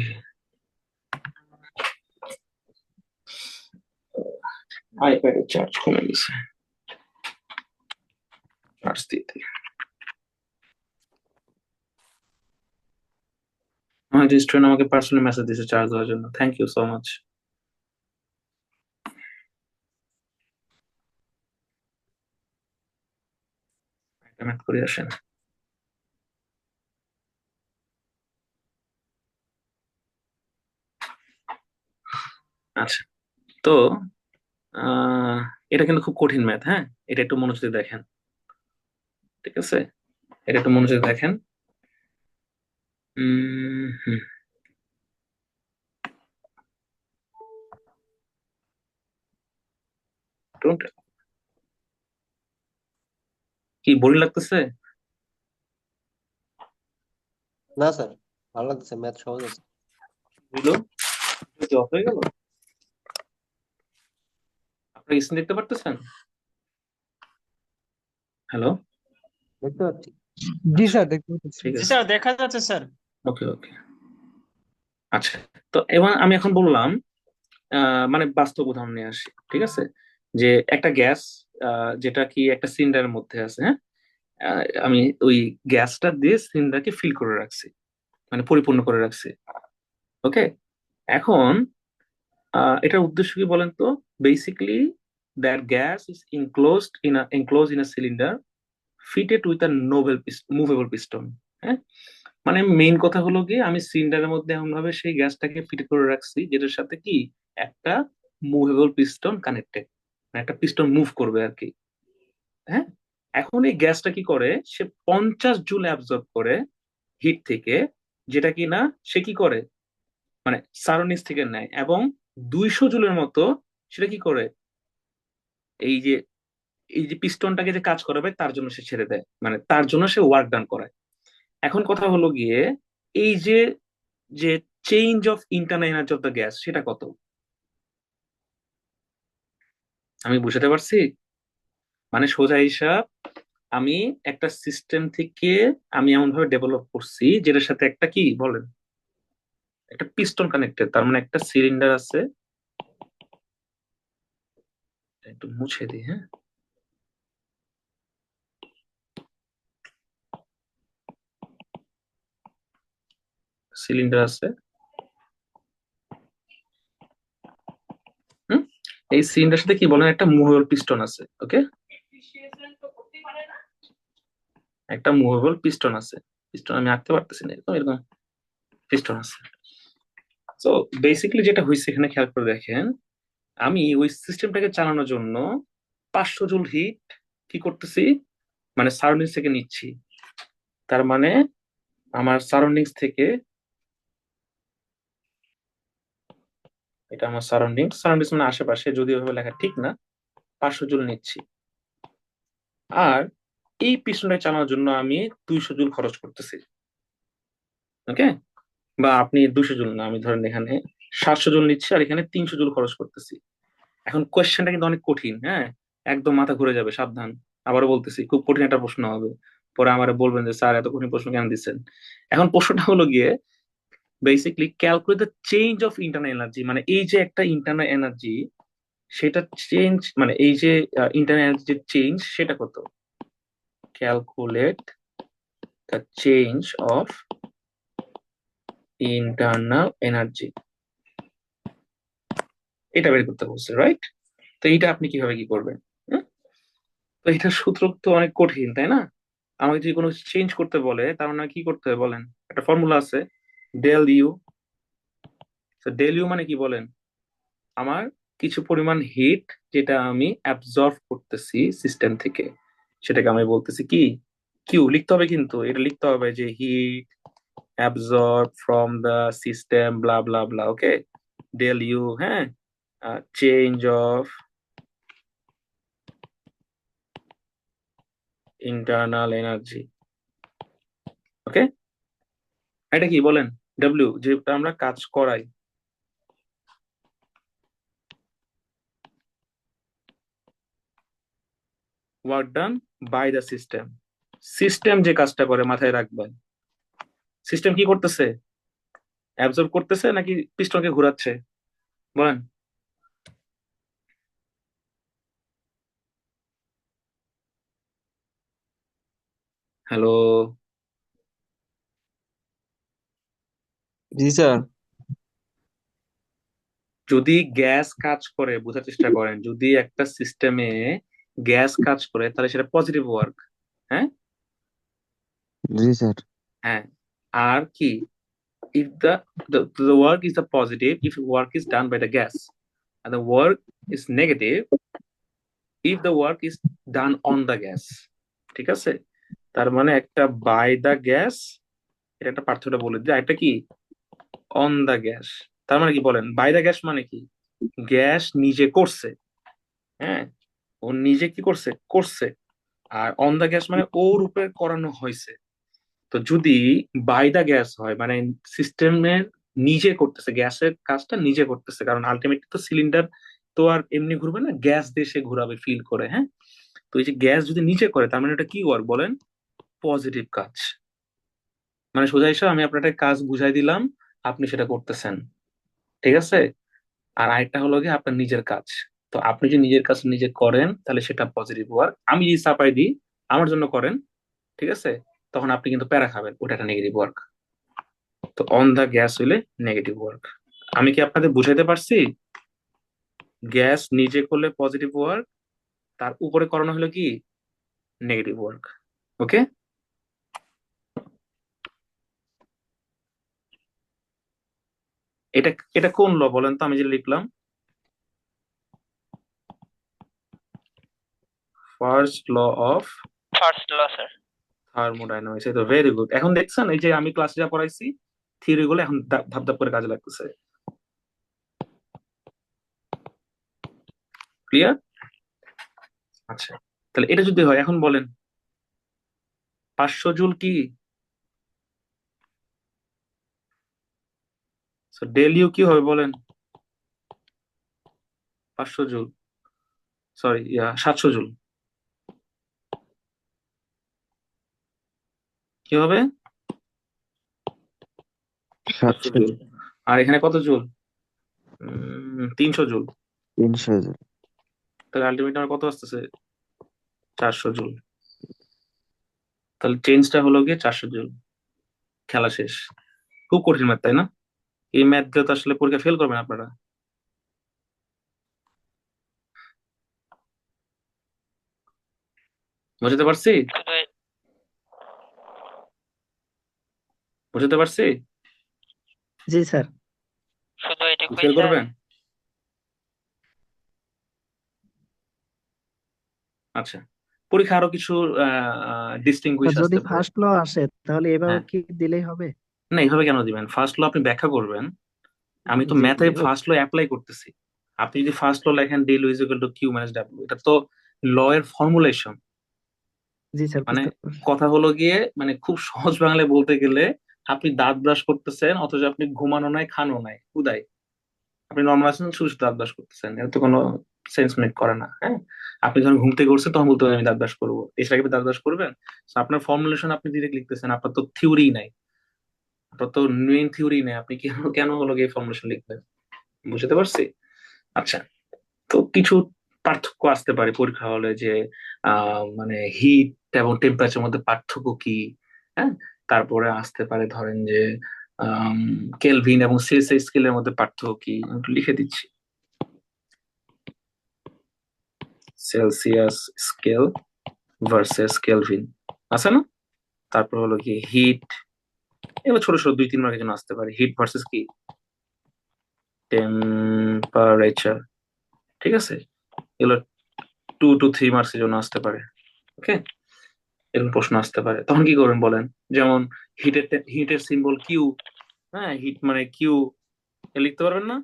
[SPEAKER 1] আইপ্যাডের চার্জ কমে গেছে, চার্জ দিতে। আমার যে স্টুডেন্ট আমাকে পার্সোনালি মেসেজ দিয়েছে চার্জ দেওয়ার জন্য, থ্যাংক ইউ সো মাচ। একটা ম্যাথ করে আসেন। আচ্ছা, তো আহ এটা কিন্তু খুব কঠিন ম্যাথ, হ্যাঁ? এটা একটু মনোযোগ দিয়ে দেখেন, ঠিক আছে? এটা একটু মনোযোগ দিয়ে দেখেন। হুম, don't- কি বোরিং লাগতেছে?
[SPEAKER 5] না স্যার, ভালো লাগছে, ম্যাথ সহজ আছে।
[SPEAKER 1] বুঝলো? অফ হয়ে গেল? আপনারা স্ক্রিন দেখতে পারতেছেন? হ্যালো?
[SPEAKER 5] দেখতে পাচ্ছি।
[SPEAKER 2] জি স্যার, দেখতে পাচ্ছি।
[SPEAKER 1] ঠিক
[SPEAKER 3] জি
[SPEAKER 1] আছে,
[SPEAKER 3] স্যার, দেখা যাচ্ছে স্যার।
[SPEAKER 1] ওকে ওকে। আচ্ছা, তো এবার আমি এখন বললাম, মানে বাস্তব উদাহরণ নিয়ে আসি, ঠিক আছে? যে একটা গ্যাস, যেটা কি একটা সিলিন্ডারের মধ্যে আছে, হ্যাঁ? আমি ওই গ্যাসটা দিয়ে সিলিন্ডারকে ফিল করে রাখছি, মানে পরিপূর্ণ করে রাখছি। ওকে। এখন এটার উদ্দেশ্য কি বলেন তো? Basically that gas is enclosed in a cylinder fitted with a movable piston। হ্যাঁ। মানে মেইন কথা হলো কি, আমি সিলিন্ডারের মধ্যে এমন ভাবে সেই গ্যাসটাকে ফিট করে রাখছি যেটার সাথে কি একটা মুভেবল পিস্টন কানেক্টেড, একটা পিস্টন মুভ করবে আর কি। হ্যাঁ। এখন এই গ্যাসটা কি করে, সে 50 জুল অ্যাবজর্ব করে হিট থেকে, যেটা কি না সে কি করে, মানে সারোনিস থেকে নেয়, এবং 200 জুলের মতো সেটা কি করে, এই যে এই যে পিস্টনটাকে যে কাজ করাবে তার জন্য সে ছেড়ে দেয়, মানে তার জন্য সে ওয়ার্ক ডান করায়। এখন কথা হলো গিয়ে এই যে যে change of internal energy of the gas সেটা কত? আমি বুঝাতে পারছি? মানে সোজা হিসাব, আমি একটা সিস্টেম থেকে আমি এমন ভাবে ডেভেলপ করছি যেটার সাথে একটা কি বলেন, একটা পিস্টন কানেক্টেড, তার মানে একটা সিলিন্ডার আছে। একটু মুছে দিই, হ্যাঁ। সিলিন্ডার আছে, হুম। এই সিলিন্ডার সাথে কি বলেন, একটা মুভেবল পিস্টন আছে, ওকে। একটা মুভেবল পিস্টন আছে, পিস্টন আমি আঁকতে পারতেছি না, এরকম এরকম পিস্টন আছে। তো বেসিক্যালি যেটা হয়েছে এখানে খেয়াল করে দেখেন, আমি ওই সিস্টেমটাকে চালানোর জন্য 500 জুল হিট কি করতেছি, মানে সারাউন্ডিংস থেকে নিচ্ছি। তার মানে আমার সারাউন্ডিংস থেকে, এটা আমার সারাউন্ডিংস, সারাউন্ডিংস মানে আশেপাশে, যদিও ভাবে লেখা ঠিক না, 500 জুল নিচ্ছি। আর এই পিস্টনটা চালানোর জন্য আমি 200 জুল খরচ করতেছি, ওকে। বা আপনি 200 জুল না, আমি ধরেন এখানে 700 জুল নিচ্ছি আর এখানে 300 জুল খরচ করতেছি। এখন কোয়েশ্চেনটা কিন্তু অনেক কঠিন, হ্যাঁ, একদম মাথা ঘুরে যাবে, সাবধান। আবারও বলতেছি, খুব কঠিন একটা প্রশ্ন হবে, পরে আমার বলবেন যে স্যার এত কঠিন প্রশ্ন কেন দিচ্ছেন। এখন প্রশ্নটা হলো গিয়ে basically calculate the change of internal energy, মানে এই যে একটা ইন্টারনাল এনার্জি, সেটা চেঞ্জ, মানে এই যে ইন্টারনাল এনার্জি চেঞ্জ সেটা কত। Calculate the change of internal energy, এটা বের করতে বলছে, রাইট? তো এইটা আপনি কিভাবে কি করবেন? হুম? তো এটা সূত্র তো অনেক কঠিন, তাই না? আমাকে যদি কোনো চেঞ্জ করতে বলে তার মানে কি করতে হবে বলেন? একটা ফর্মুলা আছে, ডেল ইউ। ডেল ইউ মানে কি বলেন? আমার কিছু পরিমাণ হিট যেটা আমি অ্যাবজর্ব করতেছি সিস্টেম থেকে, সেটাকে আমি বলতেছি কি, কিউ লিখতে হবে, কিন্তু এটা লিখতে হবে যে heat absorb from the system blah blah blah, okay. Del U, হ্যাঁ, change of internal energy, okay. এটা কি বলেন? ডব্লিউ, যেটা আমরা কাজ করাই, work done by the system. System যে কাজটা করে মাথায় রাখবেন, সিস্টেম কি করতেছে, অ্যাবজর্ব করতেছে নাকি পিস্টনকে ঘোরাচ্ছে বলেন? হ্যালো,
[SPEAKER 8] জি স্যার।
[SPEAKER 1] যদি গ্যাস কাজ করে, বোঝার চেষ্টা করেন, যদি একটা সিস্টেমে গ্যাস কাজ করে তাহলে সেটা পজিটিভ ওয়ার্ক, হ্যাঁ।
[SPEAKER 8] জি স্যার।
[SPEAKER 1] হ্যাঁ, আর কি, if the work is the positive if work is done by the gas, and the work is negative if the work is done on the gas, ঠিক আছে? তার মানে একটা বাই দা গ্যাস, এটা একটা পার্থক্যটা বলে দিই, আর একটা কি অন দা গ্যাস। তার মানে কি বলেন, বাই দা গ্যাস মানে কি, গ্যাস নিজে করছে, হ্যাঁ, ও নিজে কি করছে করছে। আর অন দা গ্যাস মানে ওর উপরে করানো হয়েছে। তো যদি বাই দা গ্যাস হয় মানে সিস্টেমের নিজে করতেছে, গ্যাসের কাজটা নিজে করতেছে, কারণ আলটিমেটলি তো সিলিন্ডার তো আর এমনি ঘুরবে না, গ্যাস দিয়ে সে ঘুরাবে ফিল করে, হ্যাঁ। তো এই যে গ্যাস যদি নিজে করে তার মানে এটা কি ওয়ার্ক বলেন, পজিটিভ কাজ। মানে সোজা হিসাব, আমি আপনার একটা কাজ বুঝাই দিলাম, আপনি সেটা করতেছেন, ঠিক আছে। আর আরেকটা হলো গিয়ে আপনার নিজের কাজ। তো আপনি যদি নিজের কাজ নিজে করেন তাহলে সেটা পজিটিভ ওয়ার্ক, আমি যদি চাপাই দিই আমার জন্য করেন, ঠিক আছে, তখন আপনি কিন্তু প্যারা খাবেন, ওটা একটা নেগেটিভ ওয়ার্ক। তো অন দা গ্যাস হইলে নেগেটিভ ওয়ার্ক। আমি কি আপনাদের বুঝাইতে পারছি? গ্যাস নিজে করলে পজিটিভ ওয়ার্ক, তার উপরে করানো হলো কি নেগেটিভ ওয়ার্ক, ওকে। এটা এটা কোন ল বলেন তো, আমি যে লিখলাম first law of
[SPEAKER 3] first law sir.
[SPEAKER 1] Thermodynamics. এই তো ভেরি গুড, এখন দেখছেন এই যে আমি ক্লাসে যা পড়াইছি থিওরি গুলো এখন ধাপ ধাপ করে কাজে লাগতেছে। ক্লিয়ার? আচ্ছা, তাহলে এটা যদি হয়, এখন বলেন 500 জুল কি? ডেল ইউ কি হবে বলেন? 500 জুল, সরি 700 জুল কি হবে? 700
[SPEAKER 8] 700
[SPEAKER 1] জুল। আর এখানে কত জুল? 300 জুল।
[SPEAKER 8] 300 জন।
[SPEAKER 1] তাহলে আলটিমেট আমার কত আসতেছে? 400 জুল। তাহলে চেঞ্জটা হলো গিয়ে 400 জুল। খেলা শেষ। খুব কঠিন ম্যাথ, তাই না? এই ম্যাথ গুলো তো আসলে পরীক্ষা ফেল করবেন আপনারা। বুঝতে পারছি?
[SPEAKER 3] শুধু
[SPEAKER 1] বুঝতে পারছি?
[SPEAKER 5] জি স্যার।
[SPEAKER 3] শুধু এটুকুই
[SPEAKER 1] ফেল
[SPEAKER 3] স্যার?
[SPEAKER 1] করবেন? আচ্ছা, পরীক্ষা আরো কিছু ডিস্টিংগুইশ
[SPEAKER 5] যদি
[SPEAKER 1] আসতে পারে।
[SPEAKER 5] ফার্স্ট ল আসে তাহলে এভাবে
[SPEAKER 1] হ্যাঁ,
[SPEAKER 5] কি দিলেই হবে?
[SPEAKER 1] না এইভাবে কেন দিবেন? ফার্স্ট ল আপনি ব্যাখ্যা করবেন। আমি তো
[SPEAKER 5] জি
[SPEAKER 1] ম্যাথে
[SPEAKER 5] জি
[SPEAKER 1] ফার্স্ট ল অ্যাপ্লাই করতেছি। আপনি যদি ফার্স্ট ল লেখেন del is equal to Q minus W, এটা তো ল এর ফর্মুলেশন।
[SPEAKER 5] জি স্যার
[SPEAKER 1] মানে
[SPEAKER 5] বুঝতে পারছি।
[SPEAKER 1] কথা হলো গিয়ে, মানে খুব সহজ বাংলায় বলতে গেলে, আপনি দাঁত ব্রাশ করতেছেন অথচ আপনি ঘুমানো নাই, খানো নাই, উদাই। আপনি নর্মাল আছেন, শুধু শুধু দাঁত ব্রাশ করতেছেন, এটা তো কোনো সেন্স মেক করে না। হ্যাঁ, আপনি যখন ঘুম থেকে উঠছেন তখন বলতে পারেন আমি দাঁত ব্রাশ করবো, এছাড়া কি দাঁত ব্রাশ করবেন? So, আপনার ফর্মুলেশন আপনি ডিরেক্ট লিখতেছেন, আপনার তো থিওরি নাই, আপনার তো মেইন থিওরি নেই, আপনি কেন কেন হলো গিয়ে ফর্মুলেশন লিখবেন? বুঝতে পারছি? আচ্ছা, তো কিছু পার্থক্য আসতে পারে পরীক্ষা হলে, যে মানে হিট এবং টেম্পারেচার মধ্যে পার্থক্য কি। হ্যাঁ, তারপরে আসতে পারে ধরেন যে কেলভিন এবং সেলসিয়াস স্কেলের মধ্যে পার্থক্য কি, আমি একটু লিখে দিচ্ছি। সেলসিয়াস স্কেল ভার্সেস কেলভিন আছে না? তারপর হলো কি হিট, এবার ছোট ছোট 2-3 মার্কের জন্য আসতে পারে, হিট ভার্সেস কি টেম্পারেচার। ঠিক আছে, এগুলো 2 to 3 মার্কসের জন্য আসতে পারে। ওকে, এরকম প্রশ্ন আসতে পারে, তখন কি করবেন বলেন? যেমন হিটের হিটের সিম্বল কিউ। হ্যাঁ, হিট মানে কিউ লিখতে পারবেন না?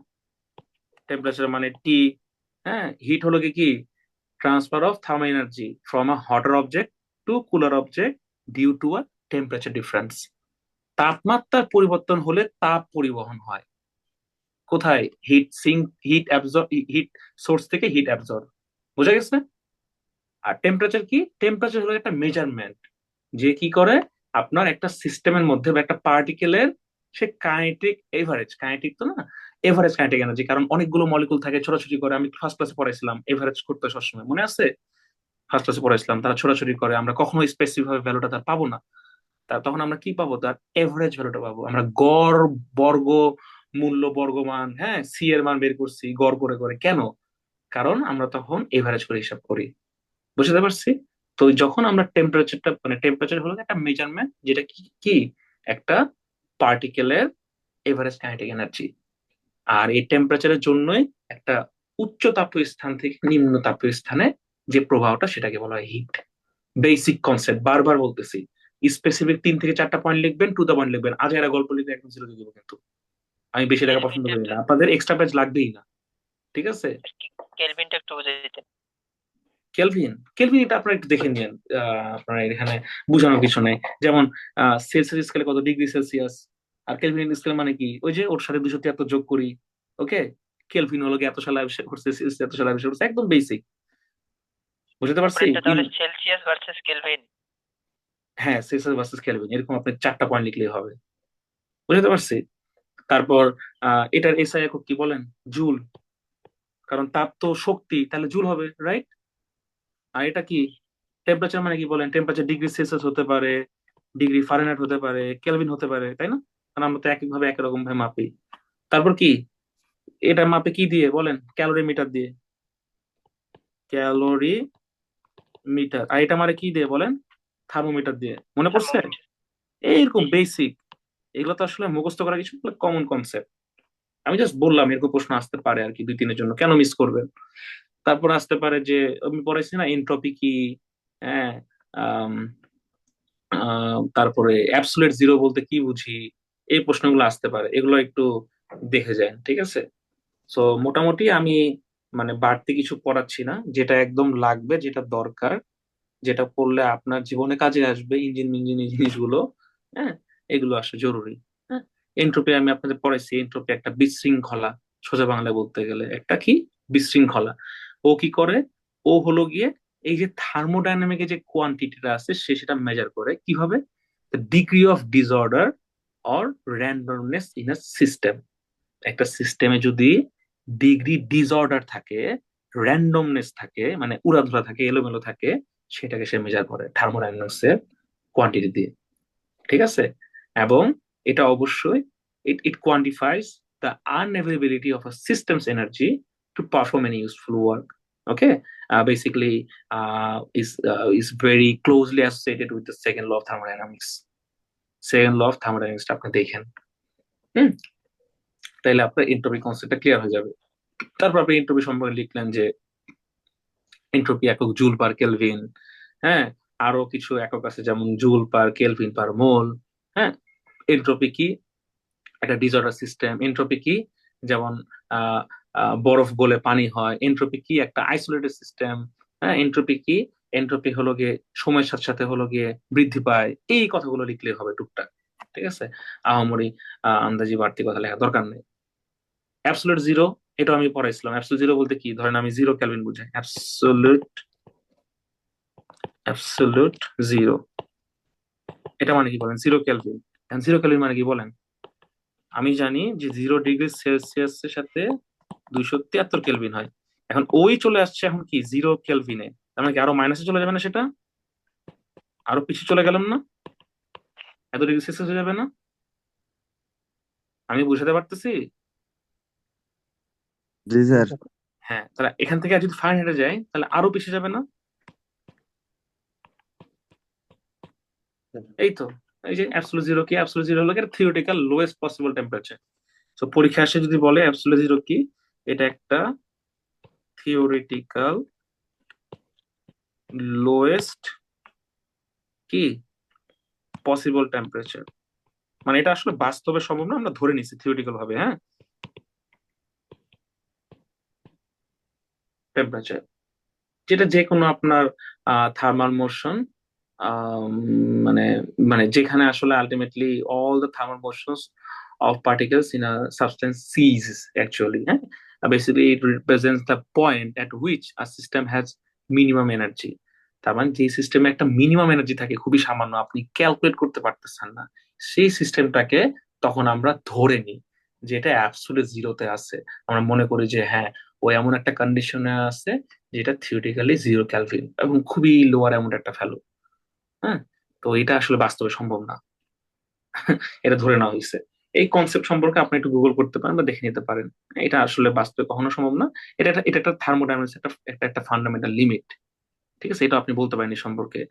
[SPEAKER 1] টেম্পারেচার মানে টি। হ্যাঁ, হিট হলো কি কি transfer of thermal energy from a hotter object to cooler object due to a temperature difference. তাপমাত্রার পরিবর্তন হলে তাপ পরিবহন হয় কোথায়? Heat sink, heat absorb, heat source থেকে হিট অ্যাবজর্ব। বোঝা গেছে? আর টেম্পারেচার কি? টেম্পারেচার হলো একটা মেজারমেন্ট, যে কি করে আপনার একটা সিস্টেমের মধ্যে বা একটা পার্টিকেলের সে কাইনেটিক এভারেজ, কাইনেটিক তো না, এভারেজ কাইনেটিক এনার্জি, কারণ অনেকগুলো মলিকুল থাকে, ছোটাছুটি করে। আমি ফার্স্ট ক্লাসে পড়াইছিলাম এভারেজ করতে সবসময়, মনে আছে? ফার্স্ট ক্লাসে পড়াইছিলাম, তারা ছোটাছুটি করে, আমরা কখনো স্পেসিফিক ভাবে ভ্যালুটা তার পাবো না। তখন আমরা কি পাবো? তার এভারেজ ভ্যালুটা পাবো আমরা। গড় বর্গ মূল্য বর্গমান, হ্যাঁ, সি এর মান বের করছি গড় করে করে, কেন? কারণ আমরা তখন এভারেজ করে হিসাব করি। বুঝতে পারছি? তো যখন আমরা টেম্পারেচারটা, মানে টেম্পারেচার হলো একটা মেজারমেন্ট, যেটা কি কি একটা পার্টিকেলের এভারেজ কাইনেটিক এনার্জি। আর এই টেম্পারেচারের জন্যই একটা উচ্চ তাপীয় স্থান থেকে নিম্ন তাপীয় স্থানে যে প্রবাহটা, সেটাকে বলা হয় হিট। বেসিক কনসেপ্ট, বারবার বলতেছি। স্পেসিফিক 3 থেকে 4টা পয়েন্ট লিখবেন, টু দা পয়েন্ট লিখবেন, আজ এরা গল্প লিখে একদম জিরো দিয়ে দেবো কিন্তু। আমি বেশি লেখা পছন্দ করি না, আপনাদের এক্সট্রা পেজ লাগবেই না। ঠিক আছে?
[SPEAKER 3] কেলভিনটা একটু বুঝে দিতেন।
[SPEAKER 1] কেলভিন, কেলভিন এটা আপনারা একটু দেখে নিন। আপনার এখানে বোঝানোর কিছু নেই। যেমন সেলসিয়াস স্কেলে কত ডিগ্রি সেলসিয়াস, আর কেলভিন স্কেল মানে কি, ওই যে ওর সাথে 273 যোগ করি। ওকে, কেলভিন হলো গিয়ে এত সালে আবিষ্কার করছে, সেলসিয়াস এত সালে আবিষ্কার করছে, একদম বেসিক। বুঝতে পারছি?
[SPEAKER 3] পরেরটা তাহলে সেলসিয়াস ভার্সেস কেলভিন।
[SPEAKER 1] হ্যাঁ, সেলসিয়াস ভার্সেস কেলভিন, এরকম আপনি 4টা পয়েন্ট লিখলেই হবে। বুঝতে পারছি? তারপর এটার এসআই একক কি বলেন? জুল, কারণ তাপ তো শক্তি, তাহলে জুল হবে, রাইট? আর এটা কি টেম্পারেচার মানে কি বলেন? টেম্পারেচার ডিগ্রি সেলসিয়াস হতে পারে, ডিগ্রি ফারেনহাইট হতে পারে, কেলভিন হতে পারে, তাই না? কারণ আমরা তো একইভাবে একই রকম ভাবে মাপি। তারপর কি এটা মাপে কি দিয়ে বলেন? ক্যালোরি মিটার দিয়ে, ক্যালোরি মিটার। আর এটা মানে কি দিয়ে বলেন? থার্মোমিটার দিয়ে। মনে পড়ছে? এইরকম বেসিক, এগুলো তো আসলে মুখস্থ করা কিছু, কমন কনসেপ্ট। আমি জাস্ট বললাম এরকম প্রশ্ন আসতে পারে আর কি, 2-3 এর জন্য, কেন মিস করবেন? তারপর আসতে পারে যে আমি পড়াইছি না এনট্রপি কি, হ্যাঁ, আম, তারপরে অ্যাবসোলিউট জিরো বলতে কি বুঝি, এই প্রশ্নগুলো আসতে পারে, এগুলো একটু দেখে যান। ঠিক আছে? সো মোটামুটি আমি মানে বাড়তি কিছু পড়াচ্ছি না, যেটা একদম লাগবে, যেটা দরকার, যেটা পড়লে আপনার জীবনে কাজে আসবে, ইঞ্জিন মিঞ্জিন এই জিনিসগুলো, হ্যাঁ, এগুলো আসলে জরুরি। হ্যাঁ, এন্ট্রপি আমি আপনাদের পড়াইছি, এন্ট্রপি একটা বিশৃঙ্খলা, সোজা বাংলায় বলতে গেলে একটা কি বিশৃঙ্খলা। ও কি করে? ও হলো গিয়ে এই যে থার্মোডাইনামিক যে কোয়ান্টিটিটা আছে সেটা মেজার করে কিভাবে, degree of disorder or randomness in a system. একটা সিস্টেমে যদি ডিগ্রি ডিসঅর্ডার থাকে, র্যান্ডমনেস থাকে, মানে উড়াধুরা থাকে, এলোমেলো থাকে, সেটাকে সে মেজার করে থার্মোডাইনামিক্স এর কোয়ান্টিটি দিয়ে। ঠিক আছে? এবং এটা অবশ্যই it quantifies the unavailability of a system's energy to perform any useful work. Okay, basically is very closely associated with the second law of thermodynamics. Second law of thermodynamics আপনি দেখেন। হুম, তাইলে আপনার এন্ট্রপি কনসেপ্টটা ক্লিয়ার হয়ে যাবে। তারপর আপনি এন্ট্রপি সম্পর্কে লিখলেন যে এন্ট্রপি একক জুল পার কেলভিন। হ্যাঁ, আরো কিছু একক আছে যেমন জুল পার কেলভিন পার মোল। হ্যাঁ, এন্ট্রপি কি? একটা ডিসঅর্ডার সিস্টেম। এন্ট্রপি কি? যেমন আহ বরফ গলে পানি হয়। এন্ট্রপি কি? একটা আইসোলেটেড সিস্টেম। হ্যাঁ, এন্ট্রপি কি? এন্ট্রপি হলো গিয়ে সময়ের সাথে সাথে হলো গিয়ে বৃদ্ধি পায়। এই কথাগুলো লিখলে হবে টুকটাক। ঠিক আছে, আহামরি আন্দাজি বাড়তি কথা লেখা দরকার নেই। অ্যাবসলিউট জিরো, এটা আমি পড়াইছিলাম। অ্যাবসলিউট জিরো বলতে কি? ধরেন আমি জিরো কেলভিন বুঝাই, অ্যাবসলিউট জিরো, এটা মানে কি বলেন? Zero kelvin. জিরো কেলভিন মানে কি বলেন? আমি জানি যে 0 ডিগ্রি সেলসিয়াস এর সাথে 273 কেলভিন হয়। এখন ওই চলে আসছে এখন কি 0 কেলভিনে, তার মানে কি আরো মাইনাসে চলে যাবে না? সেটা আরো পিছিয়ে চলে গেলাম না? এত ডিগ্রি সেলসিয়াস হয়ে যাবে না? আমি বুঝাতে পারতেছি?
[SPEAKER 8] জি স্যার।
[SPEAKER 1] হ্যাঁ, তাহলে এখান থেকে আর যদি ফারেনহাইটে যাই তাহলে আরো পিছিয়ে যাবে না? এই তো, এই যে অ্যাবসলিউট জিরো কি? অ্যাবসলিউট জিরো হলো থিওরিটিক্যাল লোয়েস্ট পসিবল টেম্পারেচার। তো পরীক্ষা আসে যদি বলে অ্যাবসলিউট জিরো কি, এটা একটা থিওরিটিক্যাল লোয়েস্ট কি পসিবল টেম্পারেচার। মানে এটা আসলে বাস্তবে সম্ভব না, আমরা ধরে নিচ্ছি থিওরিটিক্যাল ভাবে। হ্যাঁ, টেম্পারেচার যেটা যে কোনো আপনার থার্মাল মোশন, মানে মানে যেখানে আসলে ultimately all the thermal motions of particles in a substance ceases actually. Basically it represents the point at which a system has minimum energy. তার মানে যে সিস্টেমে একটা মিনিমাম এনার্জি থাকে, খুবই সামান্য, আপনি ক্যালকুলেট করতে পারতেছেন না, সেই সিস্টেমটাকে তখন আমরা ধরে নিই যে এটা অ্যাবসলিউট জিরোতে আছে। আমরা মনে করি যে হ্যাঁ, ও এমন একটা কন্ডিশনে আছে যেটা থিওরিটিক্যালি 0 কেলভিন এবং খুবই লোয়ার অ্যামাউন্ট একটা ভ্যালু। হ্যাঁ, তো এটা আসলে বাস্তবে সম্ভব না, এটা ধরে নেওয়া হয়েছে। এই কনসেপ্ট সম্পর্কে আপনি একটু গুগল করতে পারেন বা দেখে নিতে পারেন। এটা আসলে বাস্তবে কখনো সম্ভব না। এটা একটা থার্মোডাইনামিক্স একটা ফান্ডামেন্টাল লিমিট। ঠিক আছে, এটা আপনি বলতে পারেন এই সম্পর্কে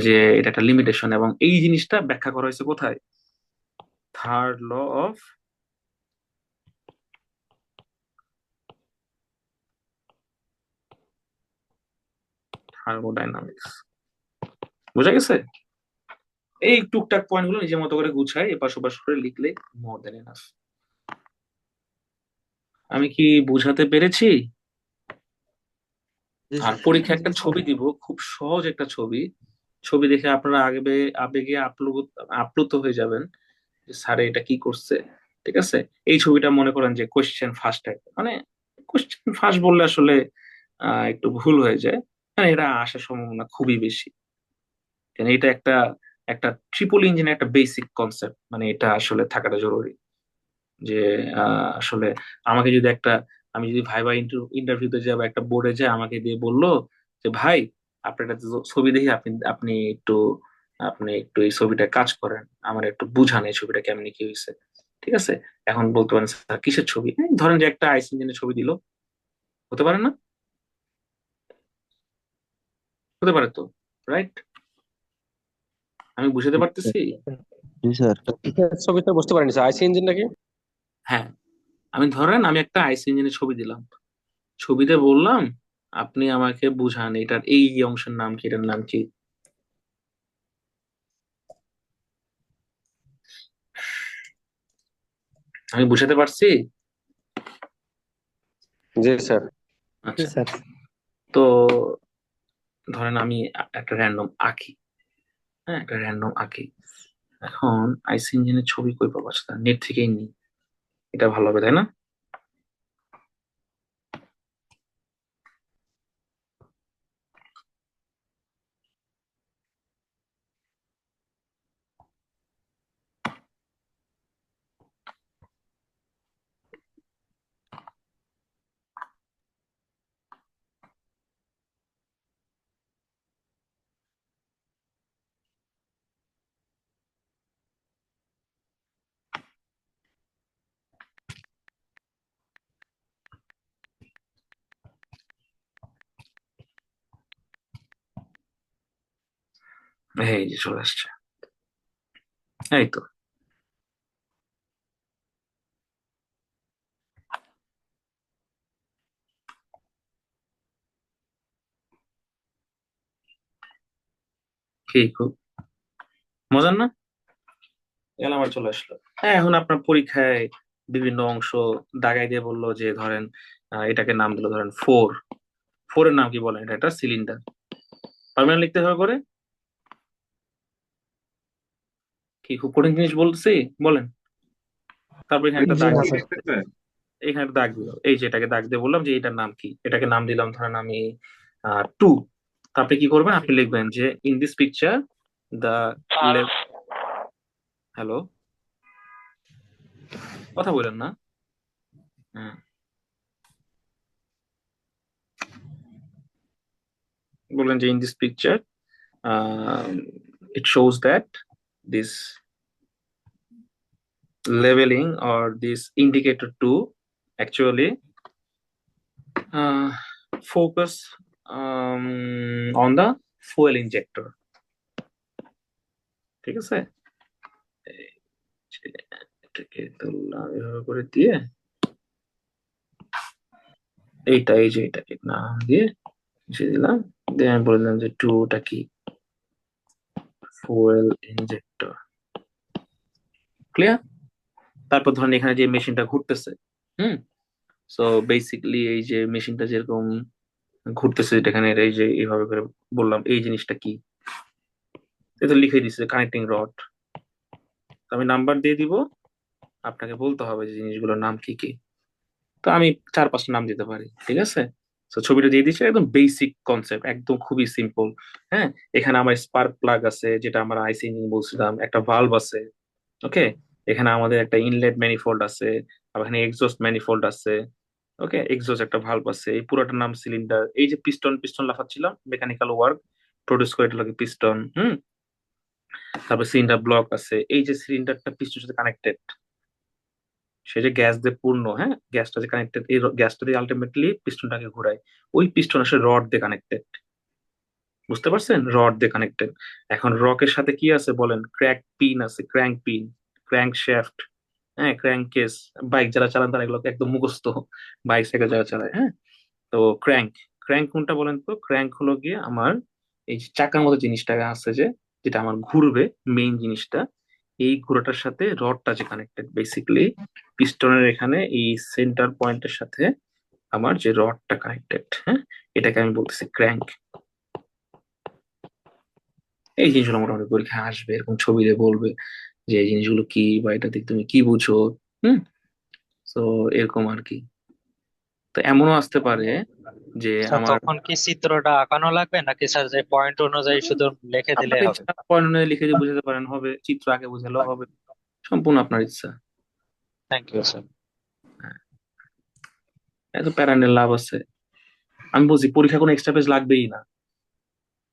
[SPEAKER 1] যে এটা একটা লিমিটেশন, এবং এই জিনিসটা ব্যাখ্যা করা হয়েছে কোথায়? Third law of thermodynamics. বোঝা গেছে? এই টুকটাক পয়েন্ট গুলো নিজের মতো করে গুছাই এপাশ ওপাশ করে লিখলে মোর দেন এনাফ। আমি কি বুঝাতে পেরেছি?
[SPEAKER 5] জি
[SPEAKER 1] আর
[SPEAKER 5] স্যার।
[SPEAKER 1] পরীক্ষা একটা ছবি দিব, খুব সহজ একটা ছবি। ছবি দেখে আপনারা আবেগে আপ্লুত হয়ে যাবেন যে স্যার এটা কি করছে। ঠিক আছে, এই ছবিটা মনে করেন যে কোয়েশ্চেন ফার্স্ট টাইপ, মানে কোয়েশ্চেন ফার্স্ট বললে আসলে একটু ভুল হয়ে যায়, মানে এটা আসার সম্ভাবনা খুবই বেশি। কারণ এটা একটা একটা ট্রিপল ইঞ্জিনের একটা বেসিক কনসেপ্ট, মানে এটা আসলে থাকাটা জরুরি। যে আসলে আমাকে যদি একটা, আমি যদি ভাইবা ইন্টারভিউতে যাবো, একটা বোর্ডে যায় আমাকে দিয়ে বললো যে ভাই আপনার একটা ছবি দেখি, আপনি একটু এই ছবিটা কাজ করেন, আমার একটু বুঝান এই ছবিটা কেমনি কি হয়েছে। ঠিক আছে, এখন বলতে পারেন স্যার কিসের ছবি? এই ধরেন যে একটা আইস ইঞ্জিনের ছবি দিল, হতে পারে না? হতে পারে তো, রাইট? আমি বুঝাতে পারতেছি?
[SPEAKER 8] জি স্যার।
[SPEAKER 6] ছবিটা বুঝতে পারিনি স্যার, আইসি ইঞ্জিন নাকি?
[SPEAKER 1] হ্যাঁ, আমি একটা আইস ইঞ্জিনের ছবি দিলাম, ছবিতে বললাম আপনি আমাকে বুঝান এটার এই অংশের নাম কি, এটার নাম কি। আমি বুঝাতে পারছি?
[SPEAKER 6] জি স্যার।
[SPEAKER 5] জি
[SPEAKER 1] আচ্ছা,
[SPEAKER 5] স্যার।
[SPEAKER 1] তো ধরেন আমি একটা র্যান্ডম আঁকি। হ্যাঁ, একটা র্যান্ডম আঁকি। এখন আইসি ইঞ্জিনের ছবি কই পাবো? আচ্ছা, নেট থেকেই নিই, এটা ভালো হবে তাই না? এই যে চলে আসছে, এই তো। কি খুব মজার না? এখানে আমার চলে আসলো। হ্যাঁ, এখন আপনার পরীক্ষায় বিভিন্ন অংশ দাগাই দিয়ে বললো যে ধরেন এটাকে নাম দিল ধরেন ফোর। ফোরের নাম কি বলেন? এটা একটা সিলিন্ডার। পারবেন না লিখতে হবে করে? কি খুব কঠিন জিনিস বলছি? বলেন। তারপর এখানে একটা
[SPEAKER 2] জি
[SPEAKER 1] দাগ
[SPEAKER 2] না
[SPEAKER 1] দিল,
[SPEAKER 2] স্যার।
[SPEAKER 1] এখানে একটা দাগ দিল, এই যে এটাকে দাগ দিয়ে বললাম যে এটার নাম কি, এটাকে নাম দিলাম ধরেন আমি টু। আপনি কি করবেন? আপনি লিখবেন যে in this picture the left. Hello, কথা বলেন না। হ্যাঁ, বললেন যে in this picture it shows that this leveling or this indicator 2 actually uh, focus on the fuel injector। ঠিক আছে, এই যে এটাকে তুললাম এভাবে করে দিয়ে, এই যে এটাকে নাম দিয়ে মুছে দিলাম, দিয়ে আমি বলে দিলাম যে টুটা কি, ফুয়েল ইনজেক্টর। ক্লিয়ার? তারপর ধরেন এখানে যে মেশিনটা ঘুরতেছে, হুম, সো বেসিক্যালি এই যে মেশিনটা যেরকম ঘুরতেছে, এখানে এই যে এইভাবে করে বললাম এই জিনিসটা কি, এটা লিখে দিচ্ছে কানেক্টিং রড। আমি নাম্বার দিয়ে দিব, আপনাকে বলতে হবে যে জিনিসগুলোর নাম কি কি। তো আমি 4-5টা নাম দিতে পারি, ঠিক আছে? তো ছবিটা দিয়ে দিচ্ছি, একদম বেসিক কনসেপ্ট, একদম খুবই সিম্পল। হ্যাঁ, এখানে আমার স্পার্ক প্লাগ আছে, যেটা আমরা আইসি ইঞ্জিন বলছিলাম, একটা ভালভ আছে। ওকে, এখানে আমাদের একটা ইনলেট ম্যানিফোল্ড আছে, আবার এখানে এক্সজস্ট ম্যানিফোল্ড আছে। ওকে, এক্সজস্ট একটা ভালভ আছে, এই পুরোটার নাম সিলিন্ডার। এই যে পিস্টন, পিস্টন লাফাচ্ছিলাম, মেকানিক্যাল ওয়ার্ক প্রডিউস করে, এটা লাগে পিস্টন। হুম, তারপর সিলিন্ডার ব্লক আছে, এই যে সিলিন্ডারটা পিস্টনের সাথে কানেক্টেড, সে যে গ্যাস দিয়ে পূর্ণ, হ্যাঁ, গ্যাসটা যে কানেক্টেড, এই গ্যাসটা দিয়ে আলটিমেটলি পিস্টনটাকে ঘোরায়। ওই পিস্টন আসলে রড দিয়ে কানেক্টেড, বুঝতে পারছেন? রড দিয়ে কানেক্টেড। এখন রকের সাথে কি আছে বলেন? ক্র্যাক পিন আছে, ক্র্যাঙ্ক পিন, ক্র্যাঙ্ক শ্যাফট, হ্যাঁ, ক্র্যাঙ্ক কেস। বাইক যারা চালান তারা এগুলোকে একদম মুখস্থ, বাইক সাইকেল যারা চালায়। হ্যাঁ, তো ক্র্যাঙ্ক, ক্র্যাঙ্ক কোনটা বলেন তো? ক্র্যাঙ্ক হলো গিয়ে আমার এই যে চাকার মতো জিনিসটা আছে যে, যেটা আমার ঘুরবে, মেইন জিনিসটা, এই ঘোড়াটার সাথে রডটা যে কানেক্টেড বেসিক্যালি, পিস্টনের এখানে এই সেন্টার পয়েন্টের সাথে আমার যে রডটা কানেক্টেড, হ্যাঁ, এটাকে আমি বলতেছি ক্র্যাঙ্ক। এই জিনিসগুলো মোটামুটি পরীক্ষায় আসবে, এরকম ছবি দিয়ে বলবে যে এই জিনিসগুলো কি, বা এটা থেকে তুমি কি বুঝো। হুম, তো এরকম আর কি। তো এমনও আসতে পারে যে
[SPEAKER 3] স্যার
[SPEAKER 1] আমার,
[SPEAKER 3] তখন কি চিত্রটা আঁকানো লাগবে নাকি স্যার যে পয়েন্ট অনুযায়ী শুধু লিখে
[SPEAKER 1] আপনার
[SPEAKER 3] দিলেই হবে?
[SPEAKER 1] ইচ্ছা, পয়েন্ট অনুযায়ী লিখে দিয়ে বুঝাতে পারেন, হবে। চিত্র আগে বুঝালেও হবে, সম্পূর্ণ আপনার ইচ্ছা।
[SPEAKER 3] Thank you sir.
[SPEAKER 1] হ্যাঁ, এত প্যারা নিয়ে লাভ আছে? আমি বলছি পরীক্ষা কোনো এক্সট্রা পেজ লাগবেই না,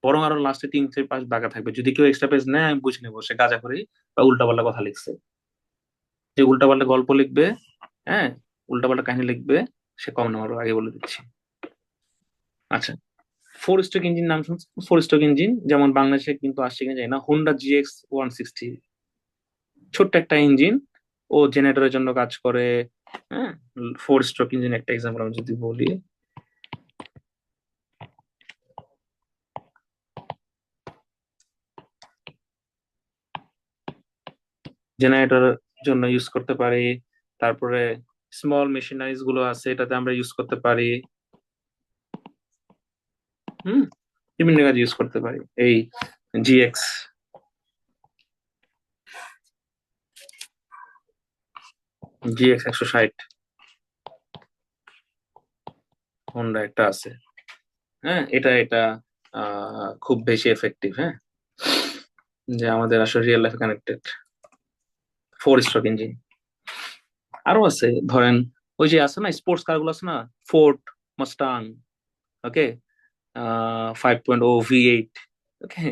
[SPEAKER 1] বরং আরো লাস্টে 3-4 পাঁচ দাগা থাকবে। যদি কেউ এক্সট্রা পেজ নেয় আমি বুঝে নেবো সে গাঁজা করে বা উল্টাপাল্টা কথা লিখছে। যে উল্টাপাল্টা গল্প লিখবে, হ্যাঁ, উল্টাপাল্টা কাহিনী লিখবে, সে কম নাম্বার, আগে বলে দিচ্ছি। আচ্ছা, ফোর স্ট্রোক ইঞ্জিন নাম শুনছেন? ফোর স্ট্রোক ইঞ্জিন যেমন বাংলাদেশে কিন্তু আসছে কিনা জানি না, হোন্ডা GX 160, ছোট্ট একটা ইঞ্জিন, ও জেনারেটরের জন্য কাজ করে। হ্যাঁ, ফোর স্ট্রোক ইঞ্জিন একটা এক্সাম্পল আমি যদি বলি, জেনারেটরের জন্য ইউজ করতে পারি। তারপরে স্মল মেশিনারিজ গুলো আছে, এটাতে আমরা ইউজ করতে পারি। বিভিন্ন কাজে ইউজ করতে পারি। এই জিএক্স জিএক্স 160 হোন্ডা একটা আছে, হ্যাঁ, এটা খুব বেশি এফেক্টিভ, হ্যাঁ, যে আমাদের আসলে রিয়েল লাইফে কানেক্টেড 4 স্ট্রোক ইঞ্জিন। আরো আছে, ধরেন ওই যে আছে না স্পোর্টস কার গুলো আছে না, ফোর্ড মাস্টাং, ওকে, 5.0 V8, ওকে,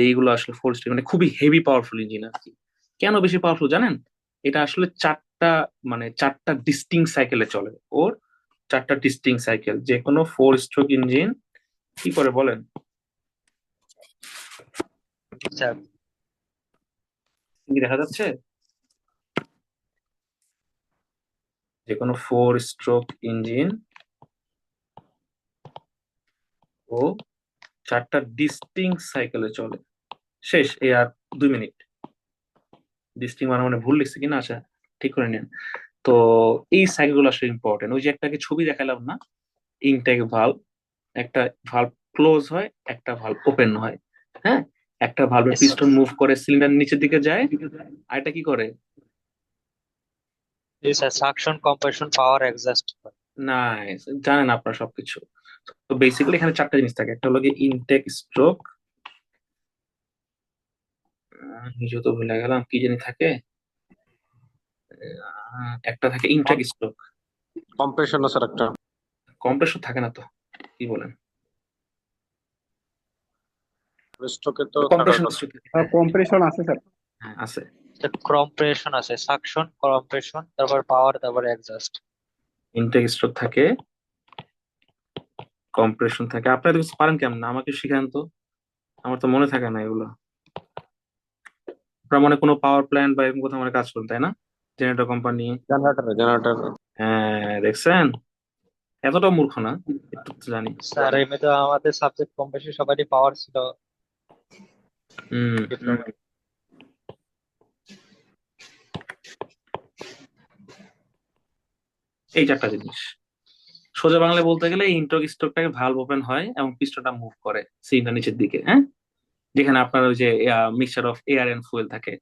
[SPEAKER 1] এইগুলো আসলে 4 স্ট্রোক, মানে খুবই হেভি পাওয়ারফুল ইঞ্জিন আর কি। কেন বেশি পাওয়ারফুল জানেন? এটা আসলে চারটা ডিস্টিং সাইকেলে চলে ওর, 4টা ডিস্টিং সাইকেল। যে কোনো 4 স্ট্রোক ইঞ্জিন কি করে বলেন?
[SPEAKER 3] স্যার
[SPEAKER 1] কি দেখা যাচ্ছে? যে কোনো 4 স্ট্রোক ইঞ্জিন ও 4টা ডিস্টিং সাইকেলে চলে। শেষ, এই আর 2 মিনিট। ডিস্টিং মানে ভুল লিখছে কিনা, আচ্ছা ঠিক করে নেন। তো এই সাইকেল গুলো আসলে ইম্পর্টেন্ট। ওই যে একটাকে ছবি দেখালাম না, ইনটেক ভালভ, একটা ভালভ ক্লোজ হয়, একটা ভালভ ওপেন হয়, হ্যাঁ, একটা ভালভের
[SPEAKER 3] Yes,
[SPEAKER 1] পিস্টন মুভ করে সিলিন্ডার নিচের দিকে যায়, আর এটা কি করে?
[SPEAKER 3] স্যার সাকশন, কম্প্রেশন, পাওয়ার, এক্সস্ট।
[SPEAKER 1] নাইস, জানেন আপনারা সবকিছু। তো বেসিক্যালি এখানে 4টা জিনিস থাকে। একটা হলো গিয়ে ইনটেক স্ট্রোক, নিজেও তো ভুলে গেলাম কি জানি থাকে, একটা থাকে ইনটেক স্ট্রোক।
[SPEAKER 6] কম্প্রেশন স্যার একটা।
[SPEAKER 1] কম্প্রেসর থাকে না তো, কি বলেন?
[SPEAKER 6] স্ট্রোকে তো থাকার
[SPEAKER 1] কম্প্রেশন
[SPEAKER 6] কথা।
[SPEAKER 1] স্ট্রোক, হ্যাঁ
[SPEAKER 9] কম্প্রেশন আছে স্যার।
[SPEAKER 1] হ্যাঁ, আছে।
[SPEAKER 3] কম্প্রেশন আছে, সাকশন, কম্প্রেশন, তারপর পাওয়ার, তারপর এক্সস্ট।
[SPEAKER 1] ইনটেক স্ট্রোক থাকে, কম্প্রেশন থাকে। আপনারা কিছু পারেন কেমন, আমাকে শিখান তো, আমার তো মনে থাকে না এগুলো। আপনারা মনে কোনো পাওয়ার প্ল্যান্ট বা এরকম কোথাও মানে কাজ করেন, তাই না? Generator company.
[SPEAKER 6] জেনারেটর।
[SPEAKER 1] হ্যাঁ, দেখছেন, এতটা মূর্খ না, একটু তো জানি।
[SPEAKER 3] স্যার এমনি তো আমাদের সাবজেক্ট কম বেশি সবারই পাওয়ার ছিল
[SPEAKER 1] হম
[SPEAKER 3] ডিপ্লোমা।
[SPEAKER 1] এই 4টা জিনিস সোজা বাংলায় বলতে গেলে, ইনটেক স্ট্রোকটাকে ভালভ ওপেন হয় এবং পিস্টনটা মুভ করে সিলিন্ডার নিচের দিকে, হ্যাঁ, যেখানে আপনার ওই যে mixture of air and fuel থাকে।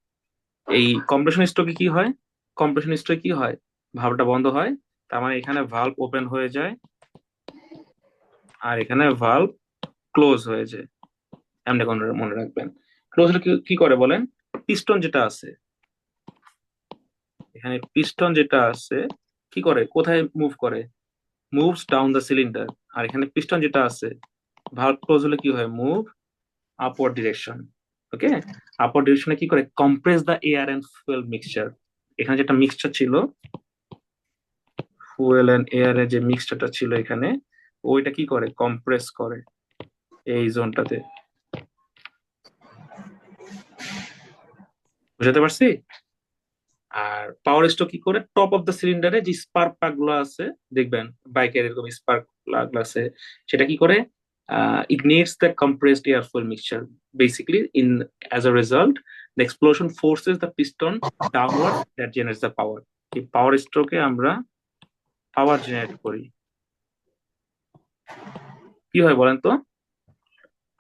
[SPEAKER 1] এই কম্প্রেশন স্ট্রোকে কি হয়? কম্প্রেশন স্ট্রোকে কি হয়? ভালভটা বন্ধ হয়, তার মানে এখানে ভালভ ওপেন হয়ে যায় আর এখানে ভালভ ক্লোজ হয়ে যায়। এমনি মনে রাখবেন। ক্লোজ হলে কি করে বলেন? পিস্টন যেটা আছে এখানে, পিস্টন যেটা আছে কি করে, কোথায় মুভ করে? Moves down the cylinder. আর এখানে পিস্টন যেটা আছে, ভালভ ক্লোজ হলে কি হয়? Move upward direction, okay. Upward ডিরেকশনে কি করে? Compress the air and fuel mixture. এখানে যেটা মিক্সচার ছিল, ফুয়েল এন্ড এয়ারের যে মিক্সচারটা ছিল এখানে, ওইটা কি করে? কম্প্রেস করে এই জোনটাতে। বুঝাতে পারছি? আর পাওয়ার স্ট্রোক কি করে? টপ অফ দ্য সিলিন্ডারে যে স্পার্ক প্লাগ গুলো আছে, দেখবেন বাইকের এরকম স্পার্ক প্লাগ আছে, সেটা কি করে? Ignites the compressed air fuel mixture. Basically, as a result, the explosion forces the piston downward, that generates the power. এই পাওয়ার স্ট্রোকে আমরা পাওয়ার জেনারেট করি। কি হয় বলেন তো?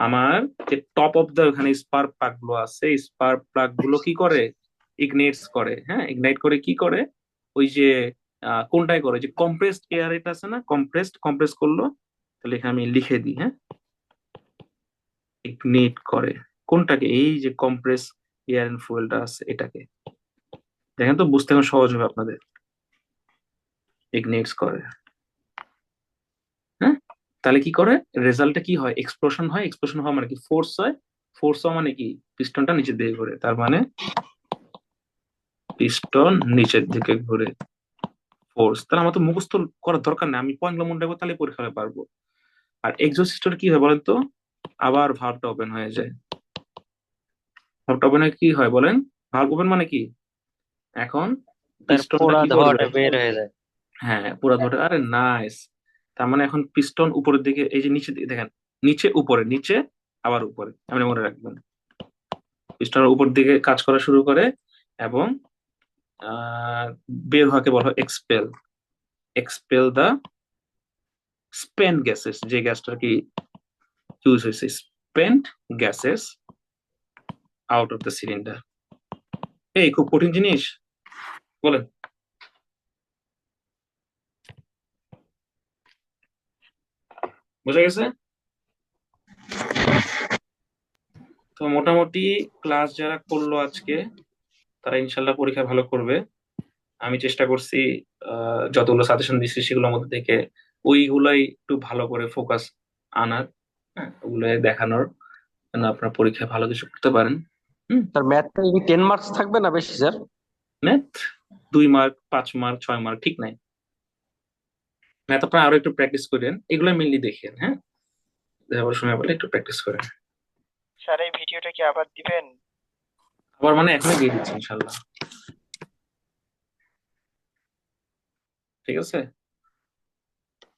[SPEAKER 1] আমার যে টপ অফ দ্য ওখানে স্পার্ক প্লাগ গুলো আছে, স্পার্ক প্লাগ গুলো কি করে? ইগনাইটস করে, হ্যাঁ, ইগনাইট করে কি করে? ওই যে কোনটাই করে, যে কম্প্রেসড এয়ার এটা আছে না, কম্প্রেস করলো, তাহলে এখানে আমি লিখে দিই, হ্যাঁ, ইগনিট করে কোনটাকে? এই যে কম্প্রেস এয়ার এন্ড ফুয়েলটা আছে এটাকে। দেখেন তো, বুঝতে এখন সহজ হবে আপনাদের। ইগনিটস করে, হ্যাঁ, তাহলে কি করে? রেজাল্টটা কি হয়? এক্সপ্লোশন হয়। এক্সপ্লোশন হওয়া মানে কি? ফোর্স হয়। ফোর্স হওয়া মানে কি? পিস্টনটা নিচের দিকে ঘুরে, তার মানে পিস্টন নিচের দিকে ঘুরে, ফোর্স। তাহলে আমার তো মুখস্থ করার দরকার নেই, আমি পয়েন্ট গুলো মনে রাখবো, তাহলে পরীক্ষা হলে পারবো। আর এক্সস্টর কি হয় বলেন তো? আবার ভালভটা ওপেন হয়ে যায়। ভালভটা ওপেন হয়ে কি হয় বলেন? ভালভ ওপেন মানে কি? এখন
[SPEAKER 3] তার
[SPEAKER 1] পিস্টনটা
[SPEAKER 3] পোড়া
[SPEAKER 1] কি করবে?
[SPEAKER 3] ধোয়াটা বের হয়ে যায়।
[SPEAKER 1] হ্যাঁ, পুরা ধরে। আরে নাইস। তার মানে এখন পিস্টন উপরের দিকে, এই যে নিচে দিকে দেখেন, নিচে উপরে, নিচে আবার উপরে, এমনি মনে রাখবেন। পিস্টন উপর দিকে কাজ করা শুরু করে এবং আহ বের হওয়াকে বলা হয় এক্সপেল। এক্সপেল দা স্পেন গ্যাসেস, যে গ্যাসটা কি ইউজ হয়েছে spent gases out of the cylinder. এই খুব কঠিন জিনিস, বলেন। বোঝা গেছে? তো মোটামুটি ক্লাস যারা করলো আজকে তারা ইনশাল্লাহ পরীক্ষা ভালো করবে। আমি চেষ্টা করছি যতগুলো সাজেশন দিচ্ছি সেগুলোর মধ্যে থেকে ওইগুলাই একটু ভালো করে ফোকাস আনার, হ্যাঁ, ওগুলো দেখানোর, যেন আপনার পরীক্ষায় ভালো কিছু করতে পারেন।
[SPEAKER 6] স্যার ম্যাথটা কি 10 মার্কস থাকবে না বেশি sir?
[SPEAKER 1] Math 2 mark, 5 mark, 6 mark, ঠিক নাই। ম্যাথ আপনার আরো একটু প্র্যাকটিস করেন, এগুলো মেনলি দেখেন, হ্যাঁ, দেওয়ার সময় বলে একটু প্র্যাকটিস করেন।
[SPEAKER 9] স্যার এই ভিডিওটা কি আবার দিবেন?
[SPEAKER 1] আবার মানে এখনই দিয়ে দিচ্ছি ইনশাল্লাহ, ঠিক আছে।